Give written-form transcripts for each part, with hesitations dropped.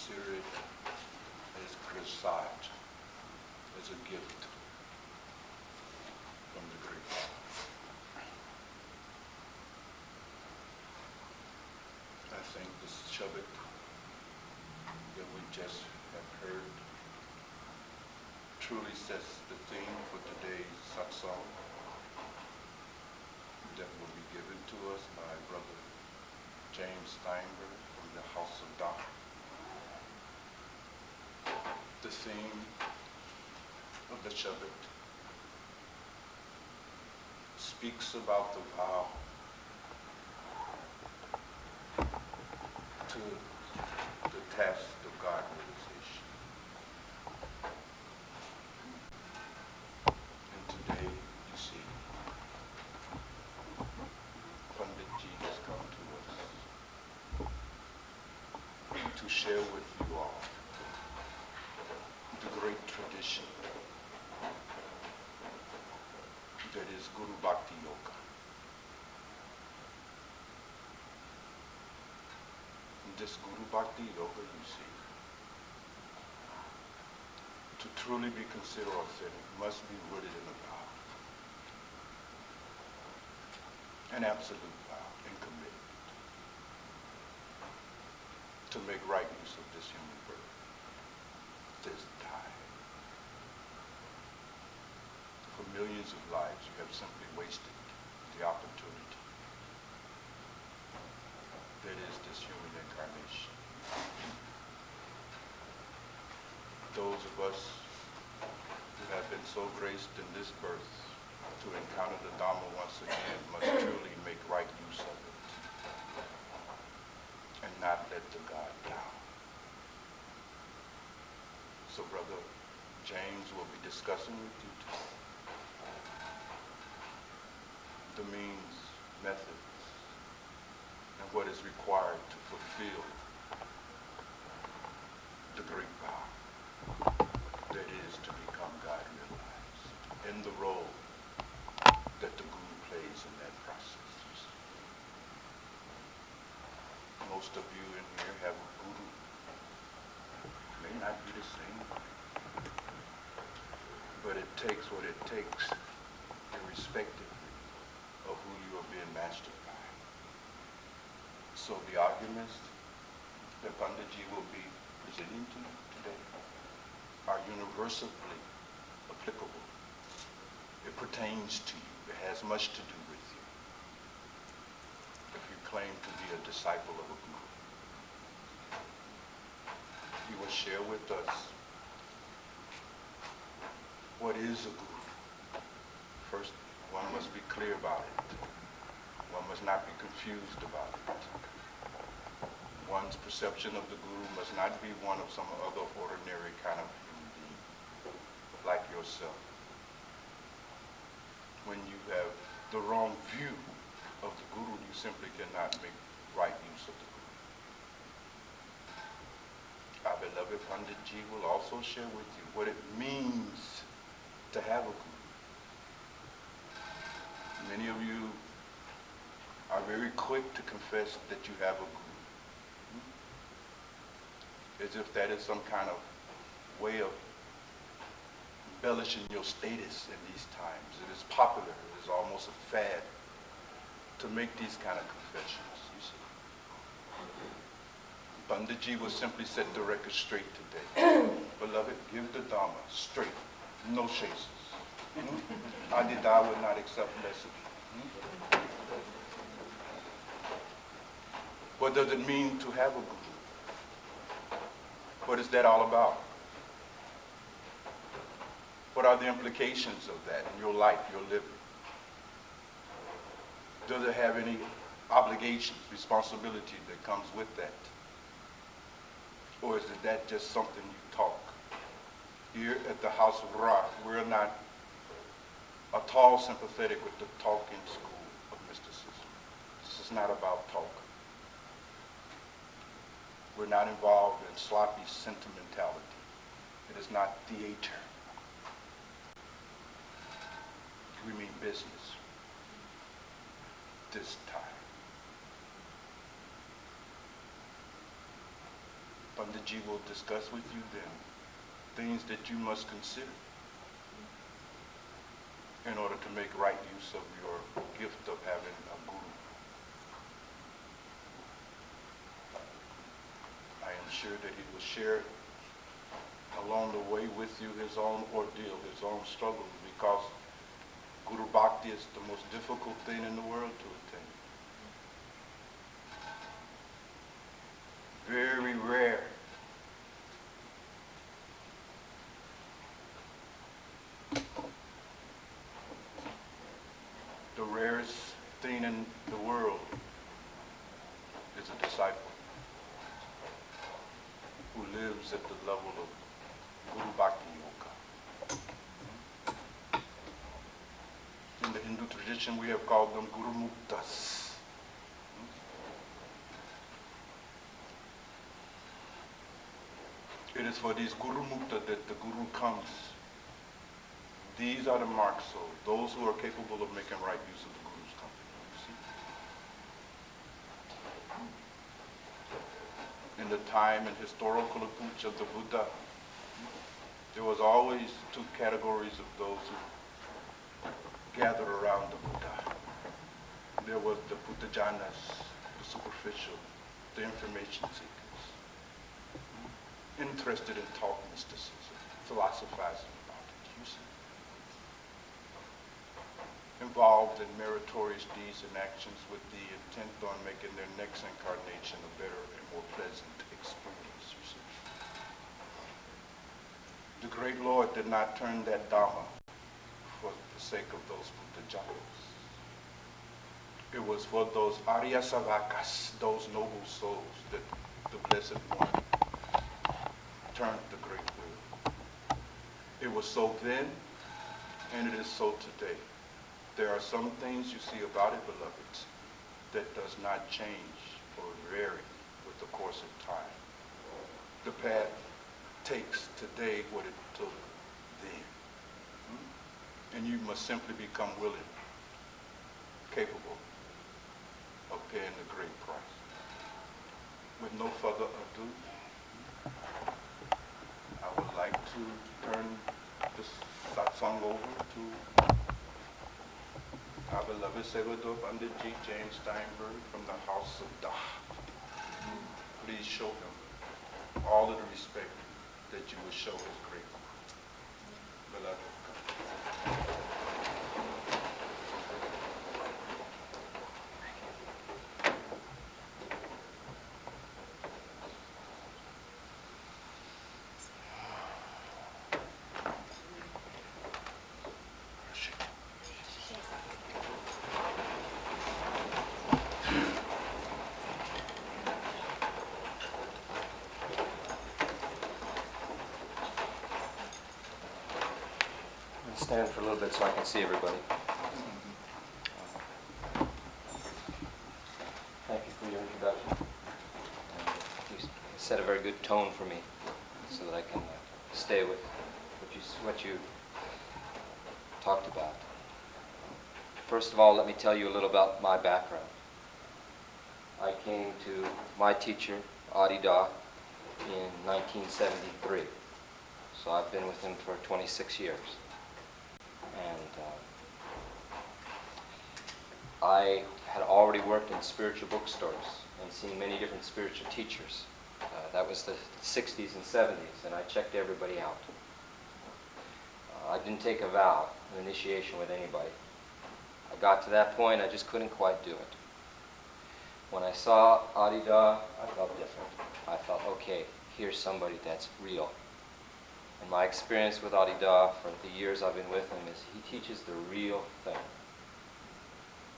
Consider it as presage as a gift from the great God. I think this Shabbat that we just have heard truly sets the theme for today's satsang that will be given to us by Bro.James Stenberg from the House of Bhakti. The theme of the Shabbat speaks about the vow to the task of God realization. And today, you see, Panditji has come to us to share with you all the great tradition that is Guru Bhakti Yoga. This Guru Bhakti Yoga, you see, to truly be considered authentic, must be rooted in a vow, an absolute vow and commitment to make right use of this human birth, this time. For millions of lives, you have simply wasted the opportunity that is this human incarnation. Those of us who have been so graced in this birth to encounter the Dhamma once again must truly make right use of it and not let the God down. So Brother James will be discussing with you today the means, methods, and what is required to fulfill the great vow that is to become God realized in the role that the Guru plays in that process. Most of you in here have a Guru. May not be the same, but it takes what it takes, irrespective of who you are being mastered by. So the arguments that Panditji will be presenting to you today are universally applicable. It pertains to you. It has much to do with you. If you claim to be a disciple of a guru, he will share with us what is a guru. First, one must be clear about it. One must not be confused about it. One's perception of the guru must not be one of some other ordinary kind of human being, like yourself. When you have the wrong view of the guru, you simply cannot make right use of the guru. Our beloved Panditji will also share with you what it means to have a guru. Many of you are very quick to confess that you have a guru, as if that is some kind of way of embellishing your status in these times. It is popular, it is almost a fad to make these kind of confessions, you see. Panditji will simply set the record straight today. Beloved, give the Dhamma straight, no chases. Adida would not accept less of you. What does it mean to have a guru? What is that all about? What are the implications of that in your life, your living? Does it have any obligations, responsibility that comes with that? Or is that just something you talk? Here at the House of Rock, we're not at all sympathetic with the talking school of mysticism. This is not about talk. We're not involved in sloppy sentimentality. It is not theater. We mean business. This time. Panditji will discuss with you then things that you must consider in order to make right use of your gift of having a guru. I am sure that he will share along the way with you his own ordeal, his own struggle, because Guru Bhakti is the most difficult thing in the world to attain. Very rare. The rarest thing in the world is a disciple who lives at the level of Guru Bhakti Yoga. In the Hindu tradition, we have called them Guru Muktas. It is for these Guru Mukta that the Guru comes. These are the marks of those who are capable of making right use of the Guru's company. You see? In the time and historical approach of the Buddha, there was always two categories of those who gathered around the Buddha. There was the Buddhajanas, the superficial, the information seekers, interested in talk mysticism, philosophizing about it, you see. Involved in meritorious deeds and actions with the intent on making their next incarnation a better and more pleasant experience, you see. The great Lord did not turn that Dharma for the sake of those Buddhajanas. It was for those Arya Savakas, those noble souls, that the Blessed One turned the great wheel. It was so then, and it is so today. There are some things you see about it, beloveds, that does not change or vary with the course of time. The path takes today what it took then. And you must simply become willing, capable of paying the great price. With no further ado, I would like to turn this satsang over to our beloved Sevador Pandit G. James Stenberg from the House of Da. Please show him all of the respect that you would show his great beloved. Stand for a little bit so I can see everybody. Thank you for your introduction. You set a very good tone for me so that I can stay with what you talked about. First of all, let me tell you a little about my background. I came to my teacher, Adida, in 1973. So I've been with him for 26 years. And I had already worked in spiritual bookstores and seen many different spiritual teachers. That was the 60s and 70s, and I checked everybody out. I didn't take a vow of initiation with anybody. I got to that point, I just couldn't quite do it. When I saw Adida, I felt different. I felt, okay, here's somebody that's real. And my experience with Adida for the years I've been with him is he teaches the real thing.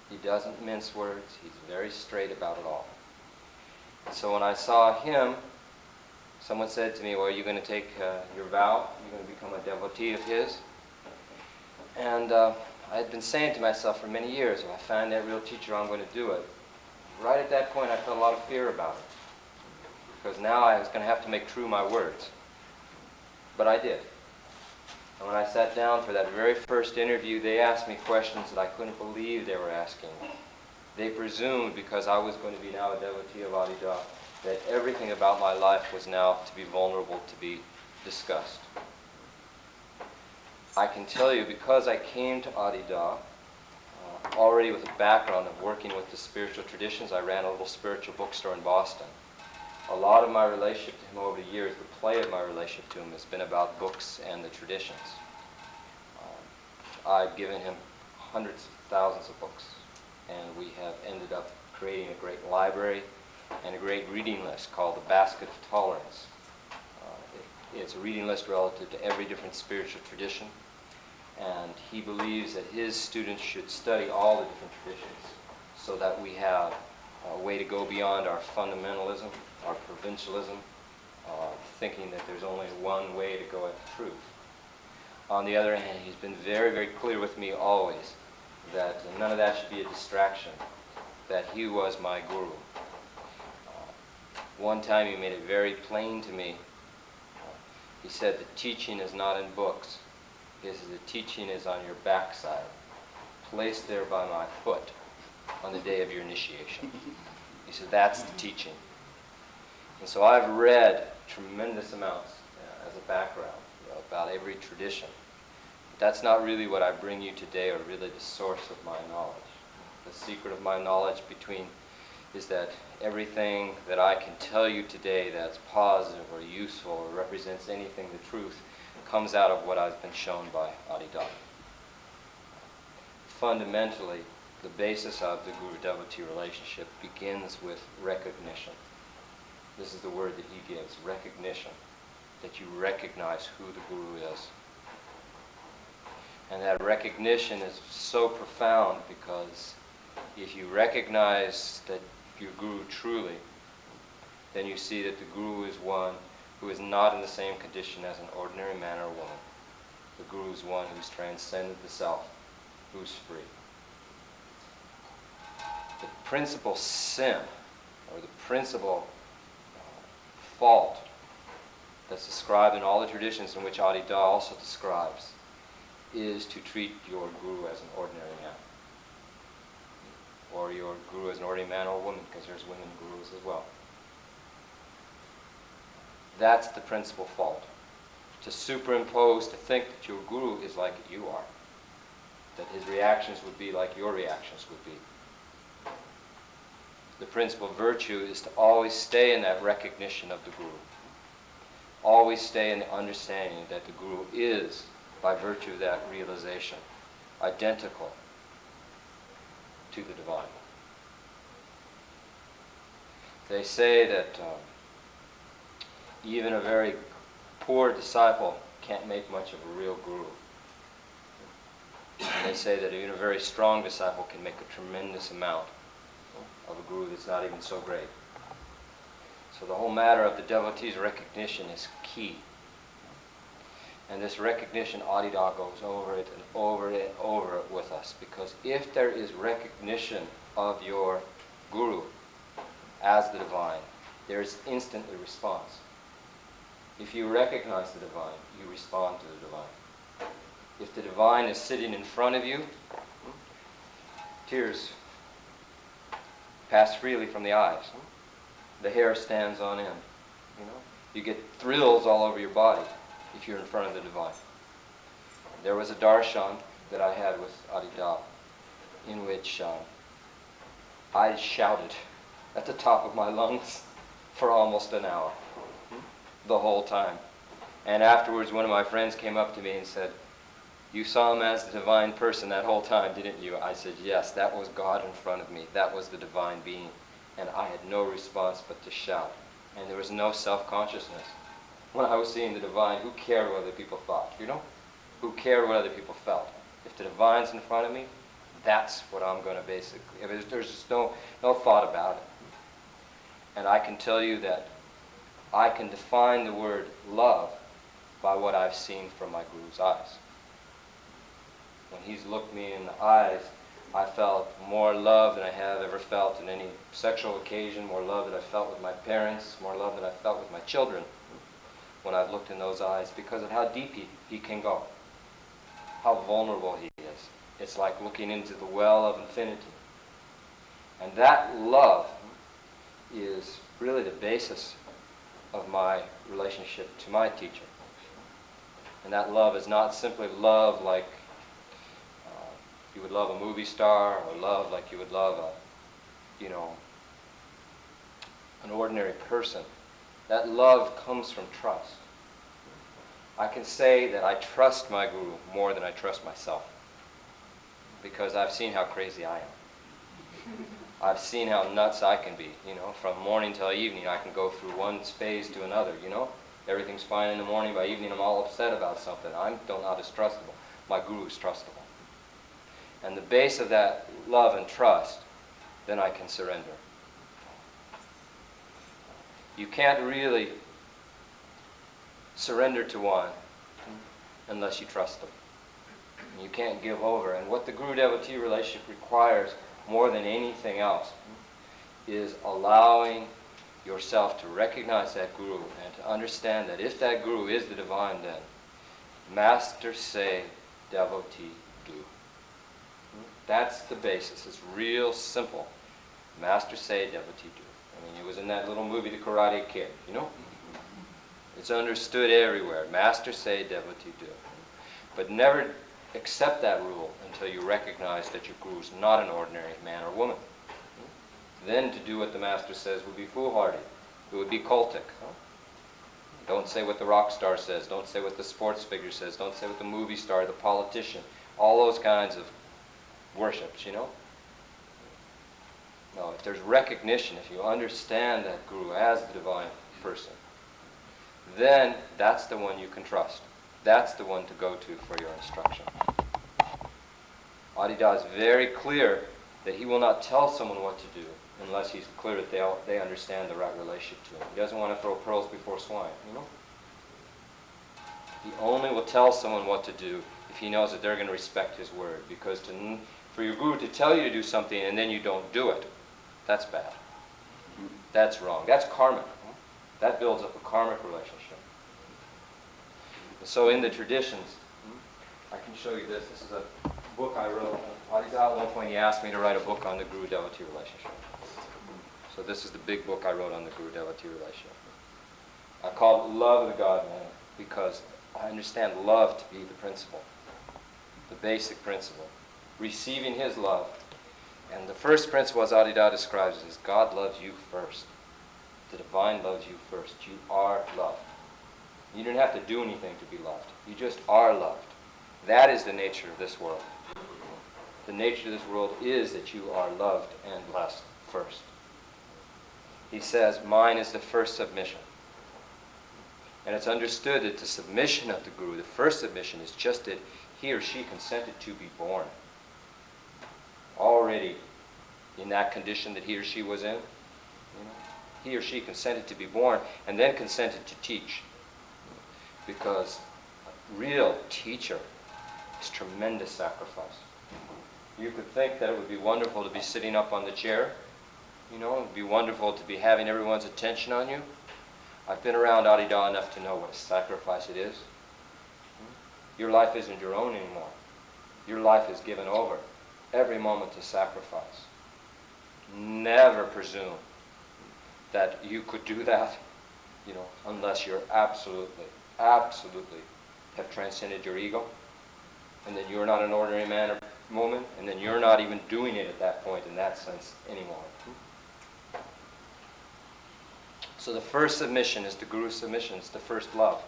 He doesn't mince words. He's very straight about it all. And so when I saw him, someone said to me, well, are you going to take your vow? You're going to become a devotee of his? And I had been saying to myself for many years, if I find that real teacher, I'm going to do it. Right at that point, I felt a lot of fear about it. Because now I was going to have to make true my words. But I did. And when I sat down for that very first interview, they asked me questions that I couldn't believe they were asking. They presumed, because I was going to be now a devotee of Adida, that everything about my life was now to be vulnerable, to be discussed. I can tell you, because I came to Adida already with a background of working with the spiritual traditions, I ran a little spiritual bookstore in Boston. A lot of my relationship to him over the years, the play of my relationship to him, has been about books and the traditions. I've given him hundreds of thousands of books, and we have ended up creating a great library and a great reading list called the Basket of Tolerance. It's a reading list relative to every different spiritual tradition, and he believes that his students should study all the different traditions so that we have a way to go beyond our fundamentalism, our provincialism, thinking that there's only one way to go at the truth. On the other hand, he's been very, very clear with me always that none of that should be a distraction, that he was my guru. One time he made it very plain to me. He said, the teaching is not in books. He said, the teaching is on your backside, placed there by my foot on the day of your initiation. He said, that's the teaching. And so I've read tremendous amounts as a background about every tradition. But that's not really what I bring you today, or really the source of my knowledge. The secret of my knowledge is that everything that I can tell you today that's positive or useful or represents anything the truth comes out of what I've been shown by Adida. Fundamentally, the basis of the guru-devotee relationship begins with recognition. This is the word that he gives, recognition, that you recognize who the guru is. And that recognition is so profound, because if you recognize that your guru truly, then you see that the guru is one who is not in the same condition as an ordinary man or woman. The guru is one who's transcended the self, who's free. The principal sin, or the principal fault that's described in all the traditions, in which Adida also describes, is to treat your guru as an ordinary man. Or your guru as an ordinary man or woman, because there's women gurus as well. That's the principal fault. To superimpose, to think that your guru is like you are. That his reactions would be like your reactions would be. The principal virtue is to always stay in that recognition of the guru. Always stay in the understanding that the guru is, by virtue of that realization, identical to the divine. They say that even a very poor disciple can't make much of a real guru. And they say that even a very strong disciple can make a tremendous amount of a guru that's not even so great. So the whole matter of the devotee's recognition is key. And this recognition, Adida goes over it and over it and over it with us. Because if there is recognition of your guru as the divine, there is instantly response. If you recognize the divine, you respond to the divine. If the divine is sitting in front of you, tears pass freely from the eyes. The hair stands on end. You get thrills all over your body if you're in front of the divine. There was a darshan that I had with Adida, in which I shouted at the top of my lungs for almost an hour, the whole time. And afterwards, one of my friends came up to me and said, "You saw him as the divine person that whole time, didn't you?" I said, "Yes, that was God in front of me. That was the divine being." And I had no response but to shout. And there was no self-consciousness. When I was seeing the divine, who cared what other people thought, Who cared what other people felt? If the divine's in front of me, that's what I'm going to basically... There's just no thought about it. And I can tell you that I can define the word love by what I've seen from my guru's eyes. When he's looked me in the eyes, I felt more love than I have ever felt in any sexual occasion, more love than I felt with my parents, more love than I felt with my children when I've looked in those eyes, because of how deep he can go, how vulnerable he is. It's like looking into the well of infinity. And that love is really the basis of my relationship to my teacher. And that love is not simply love like you would love a movie star, or love like you would love an ordinary person. That love comes from trust. I can say that I trust my guru more than I trust myself, because I've seen how crazy I am. I've seen how nuts I can be, from morning till evening. I can go through one phase to another, Everything's fine in the morning, by evening I'm all upset about something. I'm still not as trustable. My guru is trustable. And the base of that love and trust, then I can surrender. You can't really surrender to one unless you trust them. You can't give over. And what the guru-devotee relationship requires more than anything else is allowing yourself to recognize that guru and to understand that if that guru is the divine, then master say, devotee do. That's the basis. It's real simple. Master say, devotee do. It was in that little movie, The Karate Kid, It's understood everywhere. Master say, devotee do. But never accept that rule until you recognize that your guru is not an ordinary man or woman. Then to do what the master says would be foolhardy. It would be cultic. Don't say what the rock star says. Don't say what the sports figure says. Don't say what the movie star, the politician. All those kinds of worships, No, if there's recognition, if you understand that guru as the divine person, then that's the one you can trust. That's the one to go to for your instruction. Adida is very clear that he will not tell someone what to do unless he's clear that they understand the right relationship to him. He doesn't want to throw pearls before swine, He only will tell someone what to do if he knows that they're going to respect his word. Because for your guru to tell you to do something and then you don't do it, that's bad. That's wrong. That's karmic. That builds up a karmic relationship. So in the traditions, I can show you this. This is a book I wrote. At one point he asked me to write a book on the guru-devotee relationship. So this is the big book I wrote on the guru-devotee relationship. I called it Love of the God-Man because I understand love to be the principle, the basic principle. Receiving his love. And the first principle, as Adida describes it, is God loves you first. The divine loves you first. You are loved. You don't have to do anything to be loved. You just are loved. That is the nature of this world. The nature of this world is that you are loved and blessed first. He says, mine is the first submission. And it's understood that the submission of the guru, the first submission, is just that he or she consented to be born. Already in that condition that he or she was in, he or she consented to be born and then consented to teach. Because a real teacher is tremendous sacrifice. You could think that it would be wonderful to be sitting up on the chair. It would be wonderful to be having everyone's attention on you. I've been around Adida enough to know what a sacrifice it is. Your life isn't your own anymore. Your life is given over. Every moment to sacrifice. Never presume that you could do that, unless you're absolutely have transcended your ego, and then you're not an ordinary man or woman, and then you're not even doing it at that point in that sense anymore. So the first submission is the Guru's submission. It's the first love.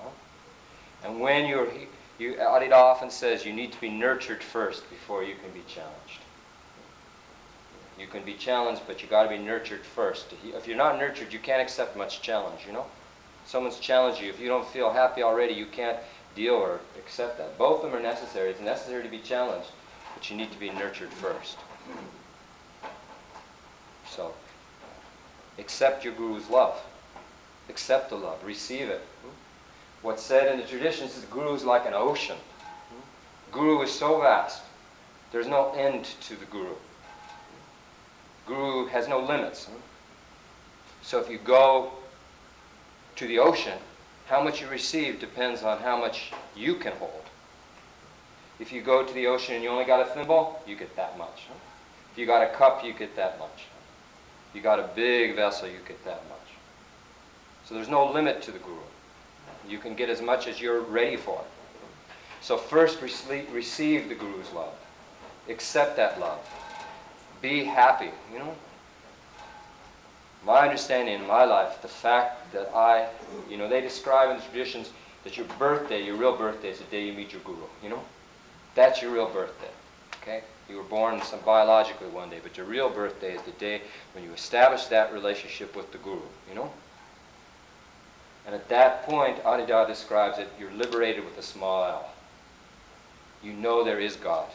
And when Adida often says you need to be nurtured first before you can be challenged. You can be challenged, but you got to be nurtured first. If you're not nurtured, you can't accept much challenge, Someone's challenged you. If you don't feel happy already, you can't deal or accept that. Both of them are necessary. It's necessary to be challenged, but you need to be nurtured first. So, accept your Guru's love. Accept the love. Receive it. What's said in the traditions is the Guru is like an ocean. Guru is so vast. There's no end to the Guru. Guru has no limits. So if you go to the ocean, how much you receive depends on how much you can hold. If you go to the ocean and you only got a thimble, you get that much. If you got a cup, you get that much. If you got a big vessel, you get that much. So there's no limit to the Guru. You can get as much as you're ready for. So first receive the Guru's love. Accept that love. Be happy, you know. My understanding in my life, the fact that they describe in the traditions that your birthday, your real birthday, is the day you meet your Guru, you know. That's your real birthday, okay? You were born biologically one day, but your real birthday is the day when you establish that relationship with the Guru, you know. And at that point, Adida describes it, you're liberated with a small L. You know there is God.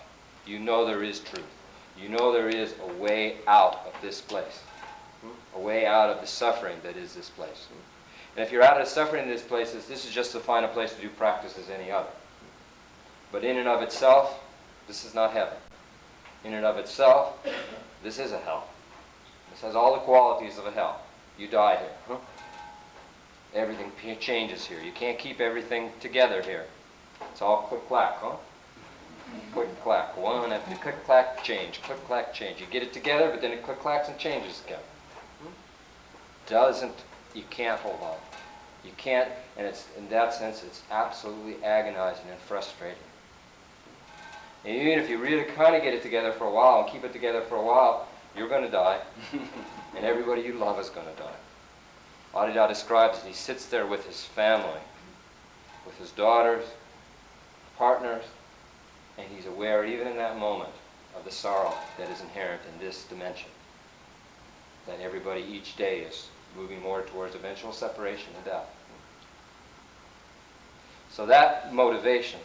You know there is truth. You know there is a way out of this place. A way out of the suffering that is this place. And if you're out of the suffering in this place, this is just to find a place to do practice as any other. But in and of itself, this is not heaven. In and of itself, this is a hell. This has all the qualities of a hell. You die here. Huh? Everything changes here. You can't keep everything together here. It's all click-clack, huh? Click-clack. One after click-clack, change. Click-clack, change. You get it together, but then it click-clacks and changes again. You can't hold on. You can't, and it's, in that sense, it's absolutely agonizing and frustrating. And even if you really kind of get it together for a while and keep it together for a while, you're going to die. And everybody you love is going to die. Adida describes he sits there with his family, with his daughters, partners, and he's aware even in that moment of the sorrow that is inherent in this dimension. That everybody each day is moving more towards eventual separation and death. So that motivation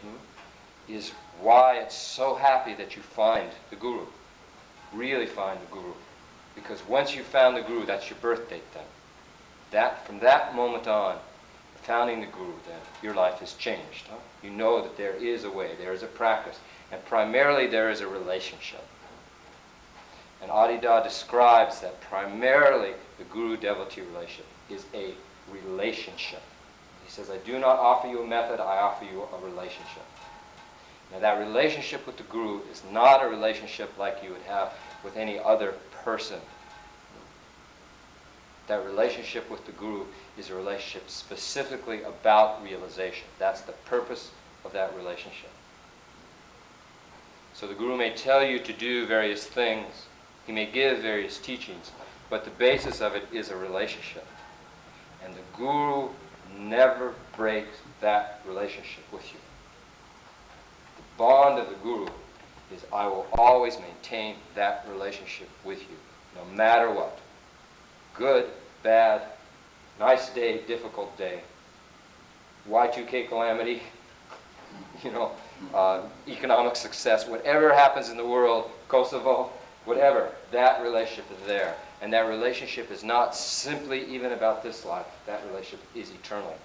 is why it's so happy that you find the Guru. Really find the Guru. Because once you've found the Guru, that's your birth date then. From that moment on, finding the Guru, then your life has changed. Huh? You know that there is a way, there is a practice, and primarily there is a relationship. And Adida describes that primarily the guru-devotee relationship is a relationship. He says, I do not offer you a method, I offer you a relationship. Now that relationship with the Guru is not a relationship like you would have with any other person. That relationship with the Guru is a relationship specifically about realization. That's the purpose of that relationship. So the Guru may tell you to do various things. He may give various teachings, but the basis of it is a relationship. And the Guru never breaks that relationship with you. The bond of the Guru is I will always maintain that relationship with you, no matter what. Good, bad, nice day, difficult day, Y2K calamity, economic success, whatever happens in the world, Kosovo, whatever, that relationship is there. And that relationship is not simply even about this life. That relationship is eternal.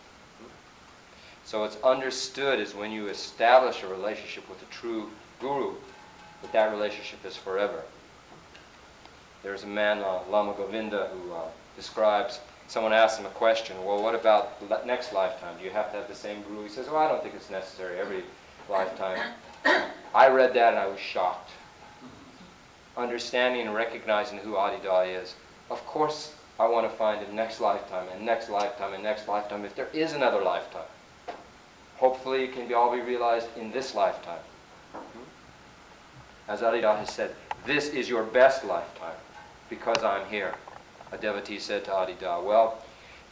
So it's understood as when you establish a relationship with a true Guru, that relationship is forever. There's a man, Lama Govinda, who describes, someone asked him a question, well, what about next lifetime? Do you have to have the same Guru? He says, well, I don't think it's necessary every lifetime. I read that and I was shocked. Understanding and recognizing who Adida is, of course I want to find him next lifetime and next lifetime and next lifetime, if there is another lifetime. Hopefully it can all be realized in this lifetime. As Adida has said, this is your best lifetime because I'm here. A devotee said to Adida, well,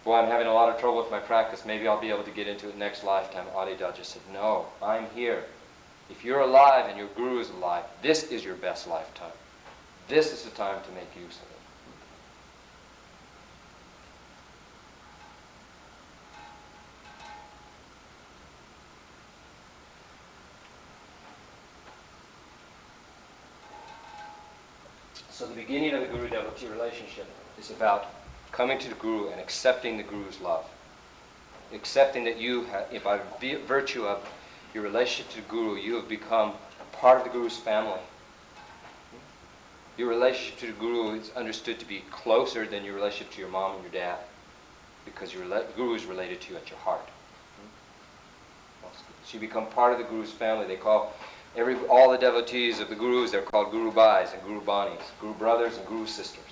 boy, I'm having a lot of trouble with my practice. Maybe I'll be able to get into it next lifetime. Adida just said, no, I'm here. If you're alive and your Guru is alive, this is your best lifetime. This is the time to make use of it. So the beginning of the Guru-devotee relationship is about coming to the Guru and accepting the Guru's love. Accepting that you, by virtue of your relationship to the Guru, you have become part of the Guru's family. Your relationship to the Guru is understood to be closer than your relationship to your mom and your dad, because your Guru is related to you at your heart. So you become part of the Guru's family. They call all the devotees of the Gurus, they're called Guru Bhais and Guru Banis, Guru brothers and Guru sisters.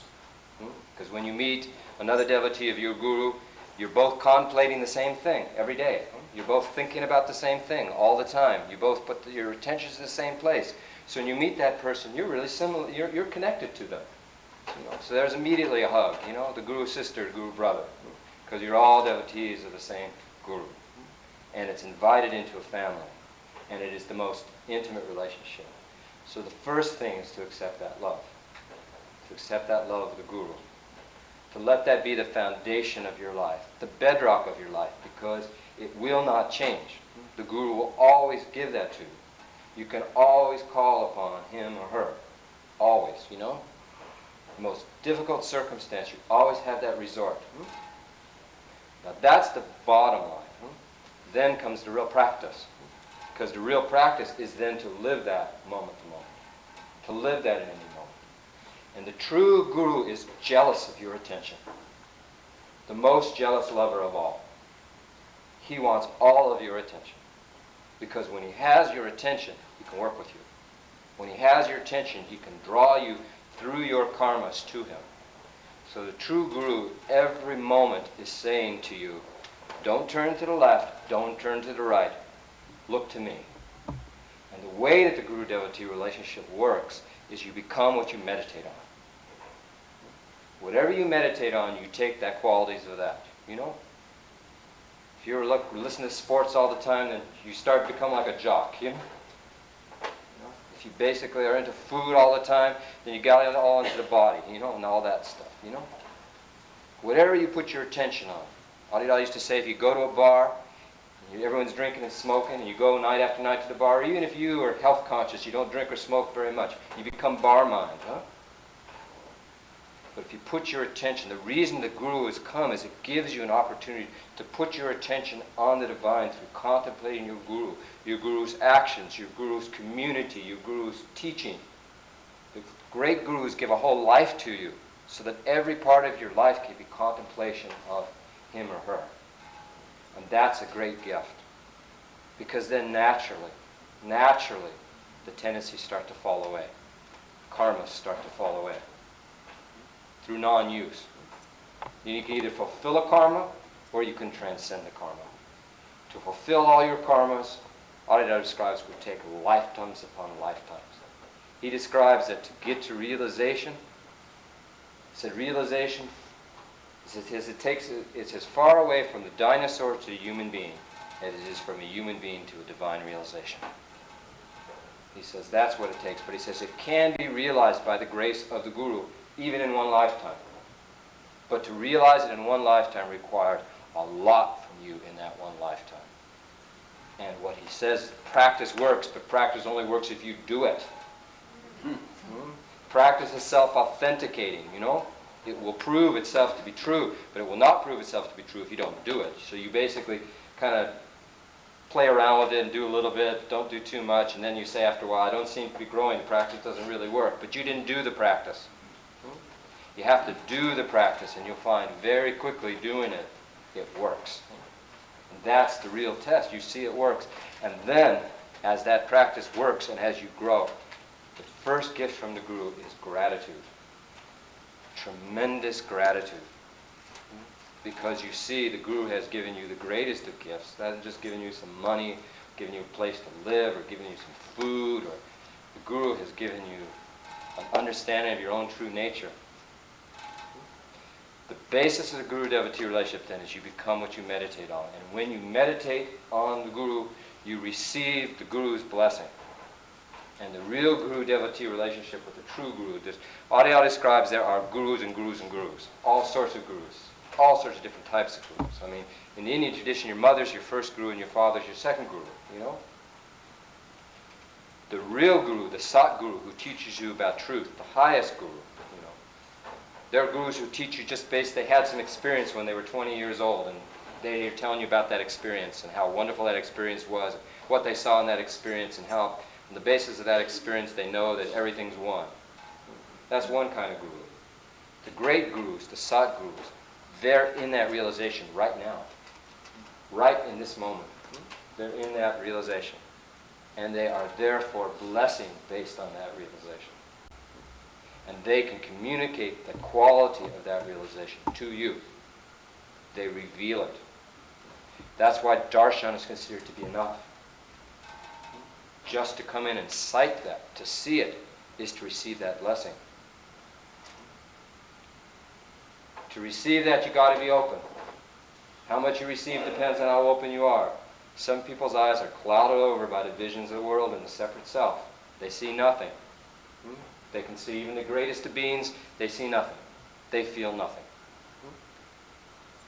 Because when you meet another devotee of your Guru, you're both contemplating the same thing every day. You're both thinking about the same thing all the time. You both put your attentions in the same place. So when you meet that person, you're really similar. You're connected to them. So there's immediately a hug. The guru sister, guru brother, because you're all devotees of the same guru, and it's invited into a family, and it is the most intimate relationship. So the first thing is to accept that love. To accept that love of the guru. To let that be the foundation of your life, the bedrock of your life, because it will not change. The guru will always give that to you. You can always call upon him or her. Always, The most difficult circumstance, you always have that resort. Now that's the bottom line. Then comes the real practice. Because the real practice is then to live that moment to moment. To live that in any moment. And the true guru is jealous of your attention. The most jealous lover of all. He wants all of your attention. Because when he has your attention, he can work with you. When he has your attention, he can draw you through your karmas to him. So the true guru, every moment, is saying to you, don't turn to the left, don't turn to the right. Look to me. And the way that the guru-devotee relationship works is you become what you meditate on. Whatever you meditate on, you take that qualities of that. If you're listening to sports all the time, then you start to become like a jock. If you basically are into food all the time, then you got it all into the body, and all that stuff. Whatever you put your attention on. Adida used to say, if you go to a bar, everyone's drinking and smoking, and you go night after night to the bar, even if you are health conscious, you don't drink or smoke very much, you become bar mind, But if you put your attention, the reason the guru has come is it gives you an opportunity to put your attention on the divine through contemplating your guru's actions, your guru's community, your guru's teaching. The great gurus give a whole life to you so that every part of your life can be contemplation of him or her. And that's a great gift. Because then naturally, the tendencies start to fall away. Karmas start to fall away. Through non-use. You can either fulfill a karma, or you can transcend the karma. To fulfill all your karmas, Adida describes would take lifetimes upon lifetimes. He describes that to get to realization, he said realization, it's as far away from the dinosaur to the human being as it is from a human being to a divine realization. He says that's what it takes, but he says it can be realized by the grace of the guru, even in one lifetime. But to realize it in one lifetime required a lot from you in that one lifetime. And what he says, practice works, but practice only works if you do it. Practice is self-authenticating, It will prove itself to be true, but it will not prove itself to be true if you don't do it. So you basically kind of play around with it and do a little bit, don't do too much, and then you say after a while, I don't seem to be growing, the practice doesn't really work. But you didn't do the practice. You have to do the practice, and you'll find very quickly doing it, it works. And that's the real test. You see it works. And then, as that practice works and as you grow, the first gift from the guru is gratitude. Tremendous gratitude. Because you see the guru has given you the greatest of gifts. Not just giving you some money, giving you a place to live, or giving you some food, or the guru has given you an understanding of your own true nature. The basis of the guru-devotee relationship then is you become what you meditate on. And when you meditate on the guru, you receive the guru's blessing. And the real guru-devotee relationship with the true guru, Adida describes there are gurus and gurus and gurus. All sorts of gurus. All sorts of different types of gurus. I mean, in the Indian tradition, your mother's your first guru and your father's your second guru, The real guru, the Sat Guru, who teaches you about truth, the highest guru, There are gurus who teach you just they had some experience when they were 20 years old, and they are telling you about that experience and how wonderful that experience was, what they saw in that experience, and how on the basis of that experience they know that everything's one. That's one kind of guru. The great gurus, the Sat Gurus, they're in that realization right now. Right in this moment. They're in that realization. And they are therefore blessing based on that realization. And they can communicate the quality of that realization to you. They reveal it. That's why darshan is considered to be enough. Just to come in and sight that, to see it, is to receive that blessing. To receive that, you got to be open. How much you receive depends on how open you are. Some people's eyes are clouded over by the visions of the world and the separate self. They see nothing. They can see even the greatest of beings, they see nothing. They feel nothing.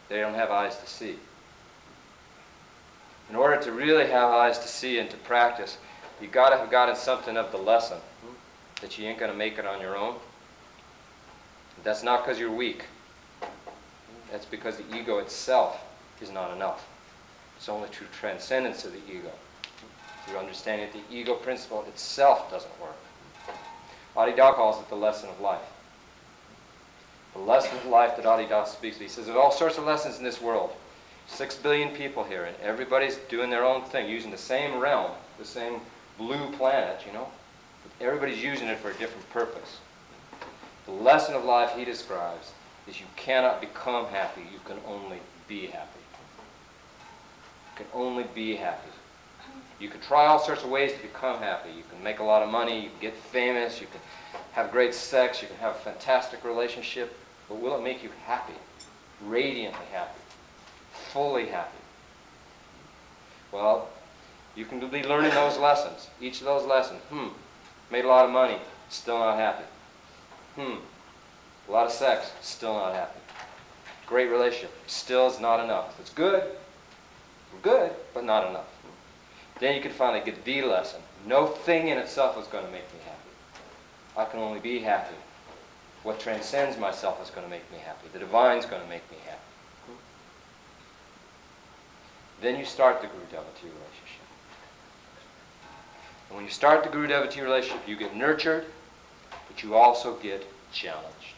They don't have eyes to see. In order to really have eyes to see and to practice, you got to have gotten something of the lesson that you ain't going to make it on your own. That's not because you're weak. That's because the ego itself is not enough. It's only through transcendence of the ego, through understanding that the ego principle itself doesn't work. Adida calls it the lesson of life. The lesson of life that Adida speaks of. He says there's all sorts of lessons in this world. 6 billion people here, and everybody's doing their own thing, using the same realm, the same blue planet, you know. Everybody's using it for a different purpose. The lesson of life he describes is you cannot become happy, you can only be happy. You can only be happy. You can try all sorts of ways to become happy. You can make a lot of money, you can get famous, you can have great sex, you can have a fantastic relationship, but will it make you happy? Radiantly happy? Fully happy? Well, you can be learning those lessons. Each of those lessons. Made a lot of money, still not happy. A lot of sex, still not happy. Great relationship, still is not enough. It's good, but not enough. Then you can finally get the lesson. No thing in itself is going to make me happy. I can only be happy. What transcends myself is going to make me happy. The divine is going to make me happy. Then you start the guru-devotee relationship. And when you start the guru-devotee relationship, you get nurtured, but you also get challenged.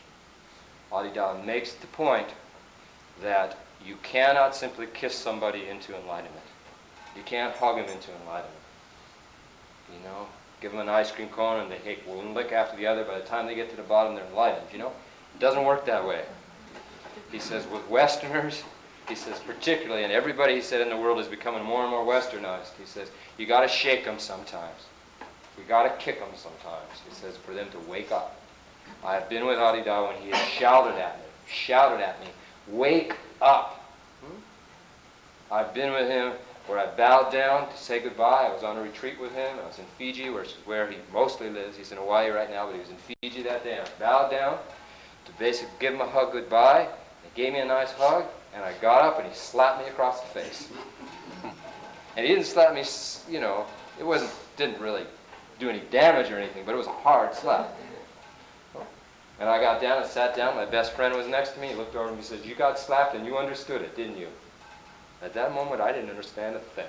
Adida makes the point that you cannot simply kiss somebody into enlightenment. You can't hug them into enlightenment. You know, give them an ice cream cone and they take one lick after the other. By the time they get to the bottom, they're enlightened. You know, it doesn't work that way. He says with Westerners, he says particularly, and everybody, he said, in the world is becoming more and more Westernized. He says, you got to shake them sometimes. You got to kick them sometimes. He says, for them to wake up. I have been with Adida when he has shouted at me, wake up. I've been with him where I bowed down to say goodbye. I was on a retreat with him. I was in Fiji, where he mostly lives. He's in Hawaii right now, but he was in Fiji that day. I bowed down to basically give him a hug goodbye. He gave me a nice hug, and I got up, and he slapped me across the face. And he didn't slap me, you know, didn't really do any damage or anything, but it was a hard slap. And I got down and sat down. My best friend was next to me. He looked over and he said, you got slapped and you understood it, didn't you? At that moment, I didn't understand a thing.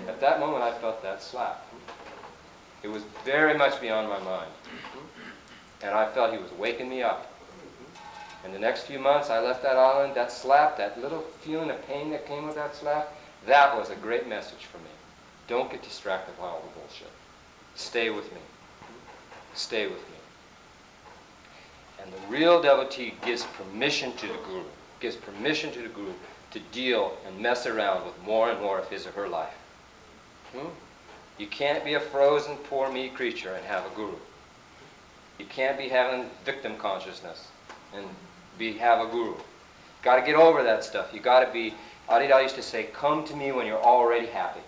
At that moment, I felt that slap. It was very much beyond my mind. And I felt he was waking me up. And the next few months, I left that island, that slap, that little feeling of pain that came with that slap, that was a great message for me. Don't get distracted by all the bullshit. Stay with me. Stay with me. And the real devotee gives permission to the guru, to deal and mess around with more and more of his or her life. You can't be a frozen, poor me creature and have a guru. You can't be having victim consciousness and have a guru. Got to get over that stuff. You got to be, Adida used to say, come to me when you're already happy.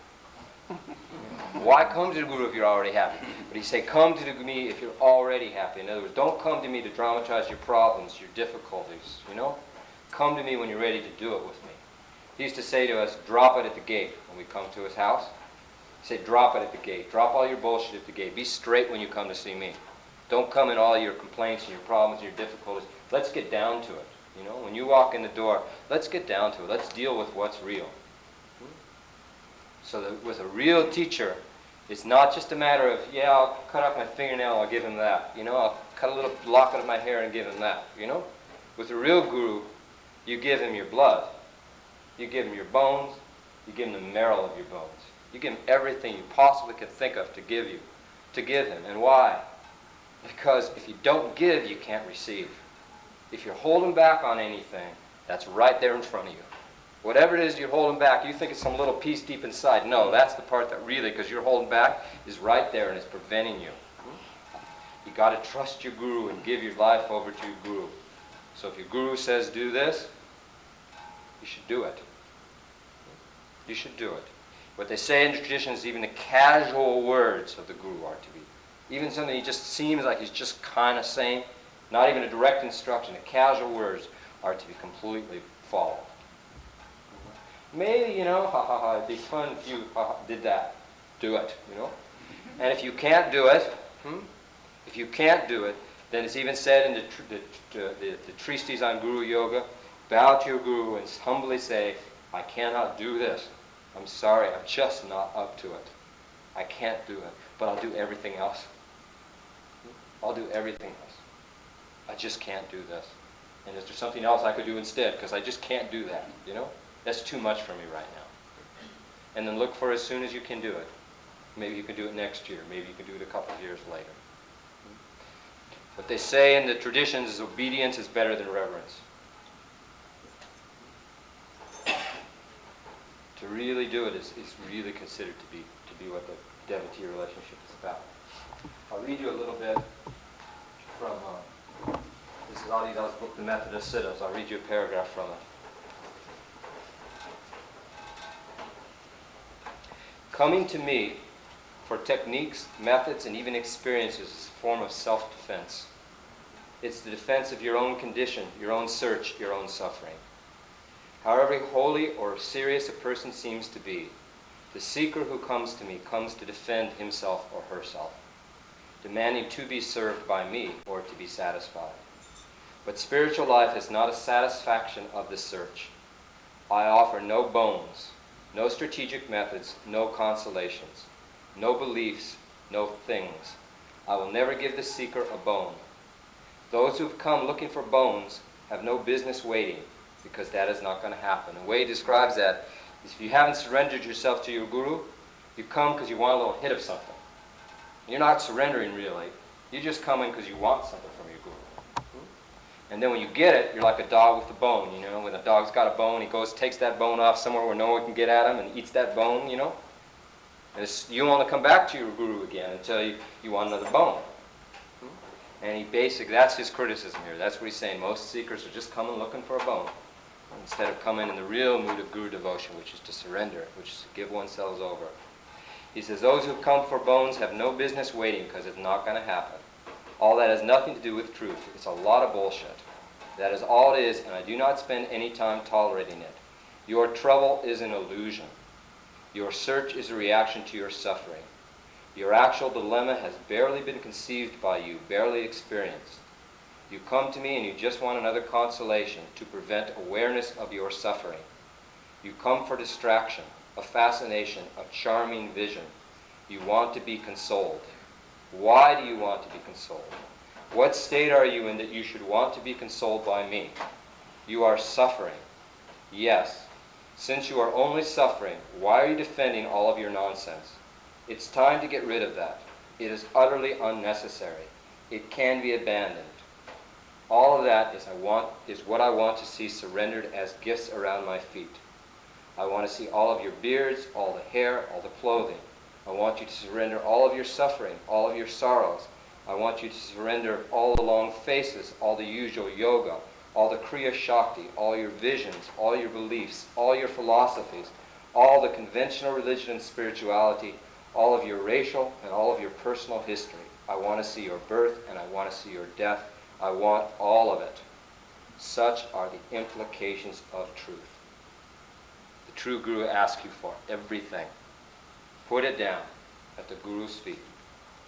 Why come to the guru if you're already happy? But he said, come to me if you're already happy. In other words, don't come to me to dramatize your problems, your difficulties, you know? Come to me when you're ready to do it with me. He used to say to us, drop it at the gate when we come to his house. He said, drop it at the gate. Drop all your bullshit at the gate. Be straight when you come to see me. Don't come in all your complaints and your problems and your difficulties. Let's get down to it. You know, when you walk in the door, let's get down to it. Let's deal with what's real. So that with a real teacher, it's not just a matter of, yeah, I'll cut off my fingernail, I'll give him that. You know, I'll cut a little locket of my hair and give him that. You know, with a real guru, you give him your blood. You give him your bones. You give him the marrow of your bones. You give him everything you possibly could think of to give him. And why? Because if you don't give, you can't receive. If you're holding back on anything, that's right there in front of you. Whatever it is you're holding back, you think it's some little piece deep inside. No, that's the part that really, because you're holding back, is right there and it's preventing you. You got to trust your guru and give your life over to your guru. So if your guru says do this, you should do it. You should do it. What they say in the tradition is even the casual words of the guru are to be. Even something he just seems like he's just kind of saying, not even a direct instruction, the casual words are to be completely followed. Maybe, it'd be fun if you did that. Do it, And if you can't do it, then it's even said in the treatise on Guru Yoga, bow to your guru and humbly say, I cannot do this. I'm sorry, I'm just not up to it. I can't do it, but I'll do everything else. I'll do everything else. I just can't do this. And is there something else I could do instead? Because I just can't do that, That's too much for me right now. And then look for as soon as you can do it. Maybe you can do it next year. Maybe you can do it a couple of years later. What they say in the traditions is obedience is better than reverence. To really do it is really considered to be what the devotee relationship is about. I'll read you a little bit from this is Adida's book, The Method of Siddhas. I'll read you a paragraph from it. Coming to me for techniques, methods, and even experiences is a form of self-defense. It's the defense of your own condition, your own search, your own suffering. However holy or serious a person seems to be, the seeker who comes to me comes to defend himself or herself, demanding to be served by me or to be satisfied. But spiritual life is not a satisfaction of the search. I offer no bones, no strategic methods, no consolations, no beliefs, no things. I will never give the seeker a bone. Those who have come looking for bones have no business waiting, because that is not going to happen. The way he describes that is if you haven't surrendered yourself to your guru, you come because you want a little hit of something. You're not surrendering really. You're just coming because you want something from your guru. And then when you get it, you're like a dog with a bone. When a dog's got a bone, he goes, takes that bone off somewhere where no one can get at him and eats that bone, And you want to come back to your guru again until you want another bone. And that's his criticism here. That's what he's saying. Most seekers are just coming looking for a bone, instead of coming in the real mood of guru devotion, which is to surrender, which is to give oneself over. He says, those who come for bones have no business waiting, because it's not going to happen. All that has nothing to do with truth. It's a lot of bullshit. That is all it is, and I do not spend any time tolerating it. Your trouble is an illusion. Your search is a reaction to your suffering. Your actual dilemma has barely been conceived by you, barely experienced. You come to me and you just want another consolation to prevent awareness of your suffering. You come for distraction, a fascination, a charming vision. You want to be consoled. Why do you want to be consoled? What state are you in that you should want to be consoled by me? You are suffering. Yes. Since you are only suffering, why are you defending all of your nonsense? It's time to get rid of that. It is utterly unnecessary. It can be abandoned. All of that is what I want to see surrendered as gifts around my feet. I want to see all of your beards, all the hair, all the clothing. I want you to surrender all of your suffering, all of your sorrows. I want you to surrender all the long faces, all the usual yoga, all the Kriya Shakti, all your visions, all your beliefs, all your philosophies, all the conventional religion and spirituality, all of your racial and all of your personal history. I want to see your birth and I want to see your death. I want all of it. Such are the implications of truth. The true guru asks you for everything. Put it down at the guru's feet.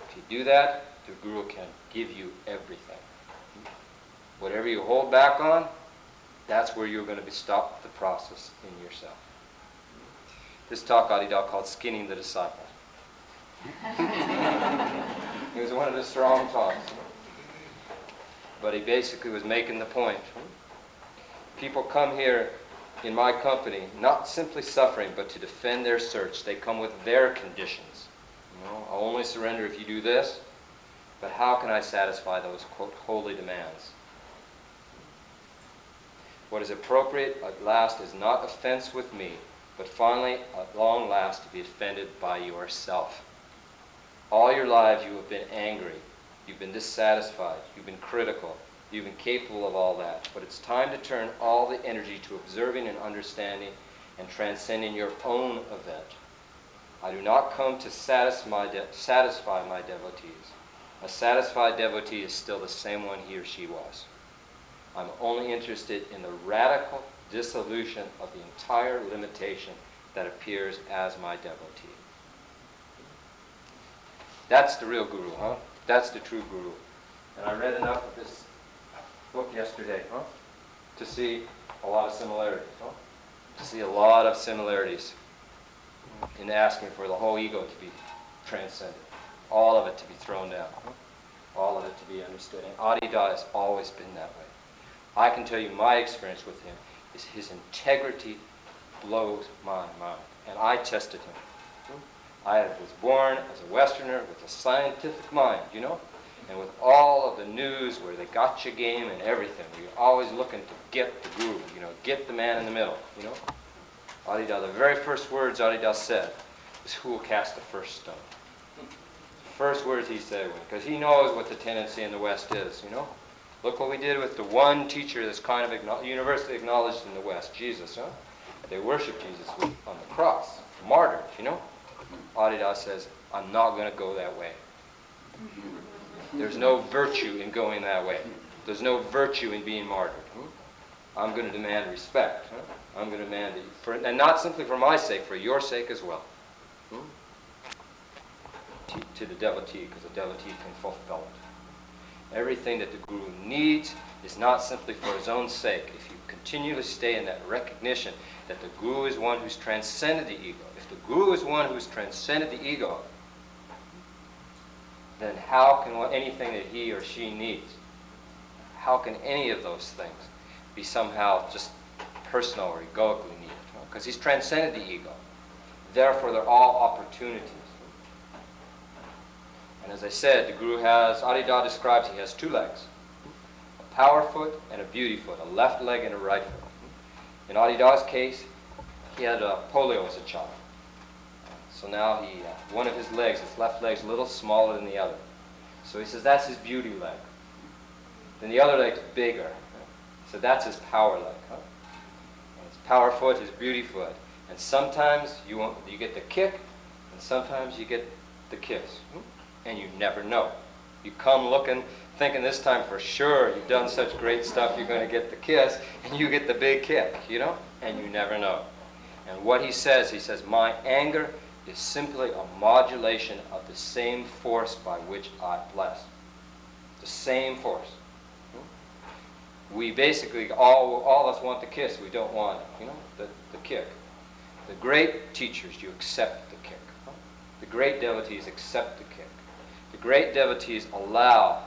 If you do that, the guru can give you everything. Whatever you hold back on, that's where you're going to stop the process in yourself. This talk Adida called Skinning the Disciple. It was one of the strong talks. But he basically was making the point. People come here in my company, not simply suffering, but to defend their search. They come with their conditions. I'll only surrender if you do this, but how can I satisfy those, quote, holy demands? What is appropriate at last is not offense with me, but finally, at long last, to be offended by yourself. All your lives you have been angry, you've been dissatisfied, you've been critical, you've been capable of all that. But it's time to turn all the energy to observing and understanding and transcending your own event. I do not come to satisfy my devotees. A satisfied devotee is still the same one he or she was. I'm only interested in the radical dissolution of the entire limitation that appears as my devotee. That's the real guru, huh? That's the true guru. And I read enough of this book yesterday, huh? To see a lot of similarities, huh? To see a lot of similarities in asking for the whole ego to be transcended. All of it to be thrown down. Huh? All of it to be understood. And Adida has always been that way. I can tell you my experience with him is his integrity blows my mind. And I tested him. I was born as a Westerner with a scientific mind, you know, and with all of the news where they gotcha game and everything. You're always looking to get the guru, you know, get the man in the middle, you know. Adida, the very first words Adida said was, who will cast the first stone? The first words he said, because he knows what the tendency in the West is, you know. Look what we did with the one teacher that's kind of universally acknowledged in the West, Jesus, huh? They worship Jesus on the cross, martyred, you know. Adida says, I'm not going to go that way. There's no virtue in going that way. There's no virtue in being martyred. I'm going to demand respect. I'm going to demand it, and not simply for my sake, for your sake as well. To the devotee, because the devotee can fulfill it. Everything that the guru needs is not simply for his own sake. If you continually stay in that recognition that the guru is one who's transcended the ego, if the guru is one who's transcended the ego, then how can anything that he or she needs, how can any of those things be somehow just personal or egoically needed? Because he's transcended the ego. Therefore, they're all opportunities. And as I said, the guru has, Adida describes, he has two legs. A power foot and a beauty foot, a left leg and a right foot. In Adida's case, he had polio as a child. So now one of his legs, his left leg's a little smaller than the other. So he says that's his beauty leg. Then the other leg's bigger. So that's his power leg. And his power foot, his beauty foot. And sometimes you get the kick, and sometimes you get the kiss. And you never know. You come looking, thinking this time for sure you've done such great stuff, you're going to get the kiss, and you get the big kick, you know? And you never know. And what he says, my anger is simply a modulation of the same force by which I bless. The same force. We basically, all of us want the kiss, we don't want, you know, the kick. The great teachers, you accept the kick. The great devotees accept the kick. The great devotees allow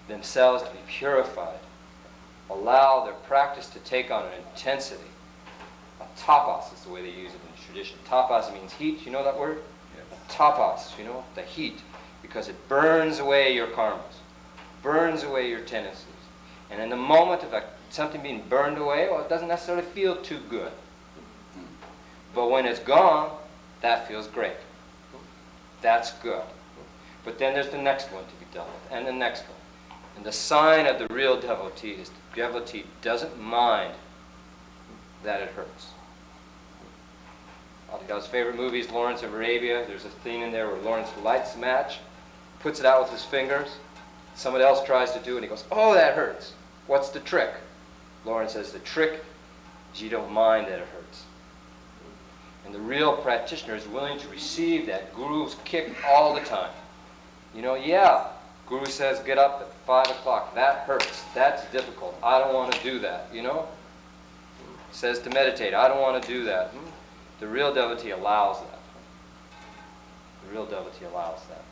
themselves to be purified, allow their practice to take on an intensity. A tapas is the way they use it in tradition. Tapas means heat, you know that word? Yes. Tapas, you know, the heat, because it burns away your karmas, burns away your tendencies. And in the moment of something being burned away, well, it doesn't necessarily feel too good. But when it's gone, that feels great. That's good. But then there's the next one to be dealt with, and the next one. And the sign of the real devotee is the devotee doesn't mind that it hurts. Adida's favorite movie is Lawrence of Arabia. There's a scene in there where Lawrence lights a match, puts it out with his fingers. Someone else tries to do it, and he goes, oh, that hurts. What's the trick? Lawrence says, the trick is you don't mind that it hurts. And the real practitioner is willing to receive that guru's kick all the time. You know, yeah, guru says get up at 5 o'clock. That hurts. That's difficult. I don't want to do that, you know. Says to meditate. I don't want to do that. The real devotee allows that. The real devotee allows that.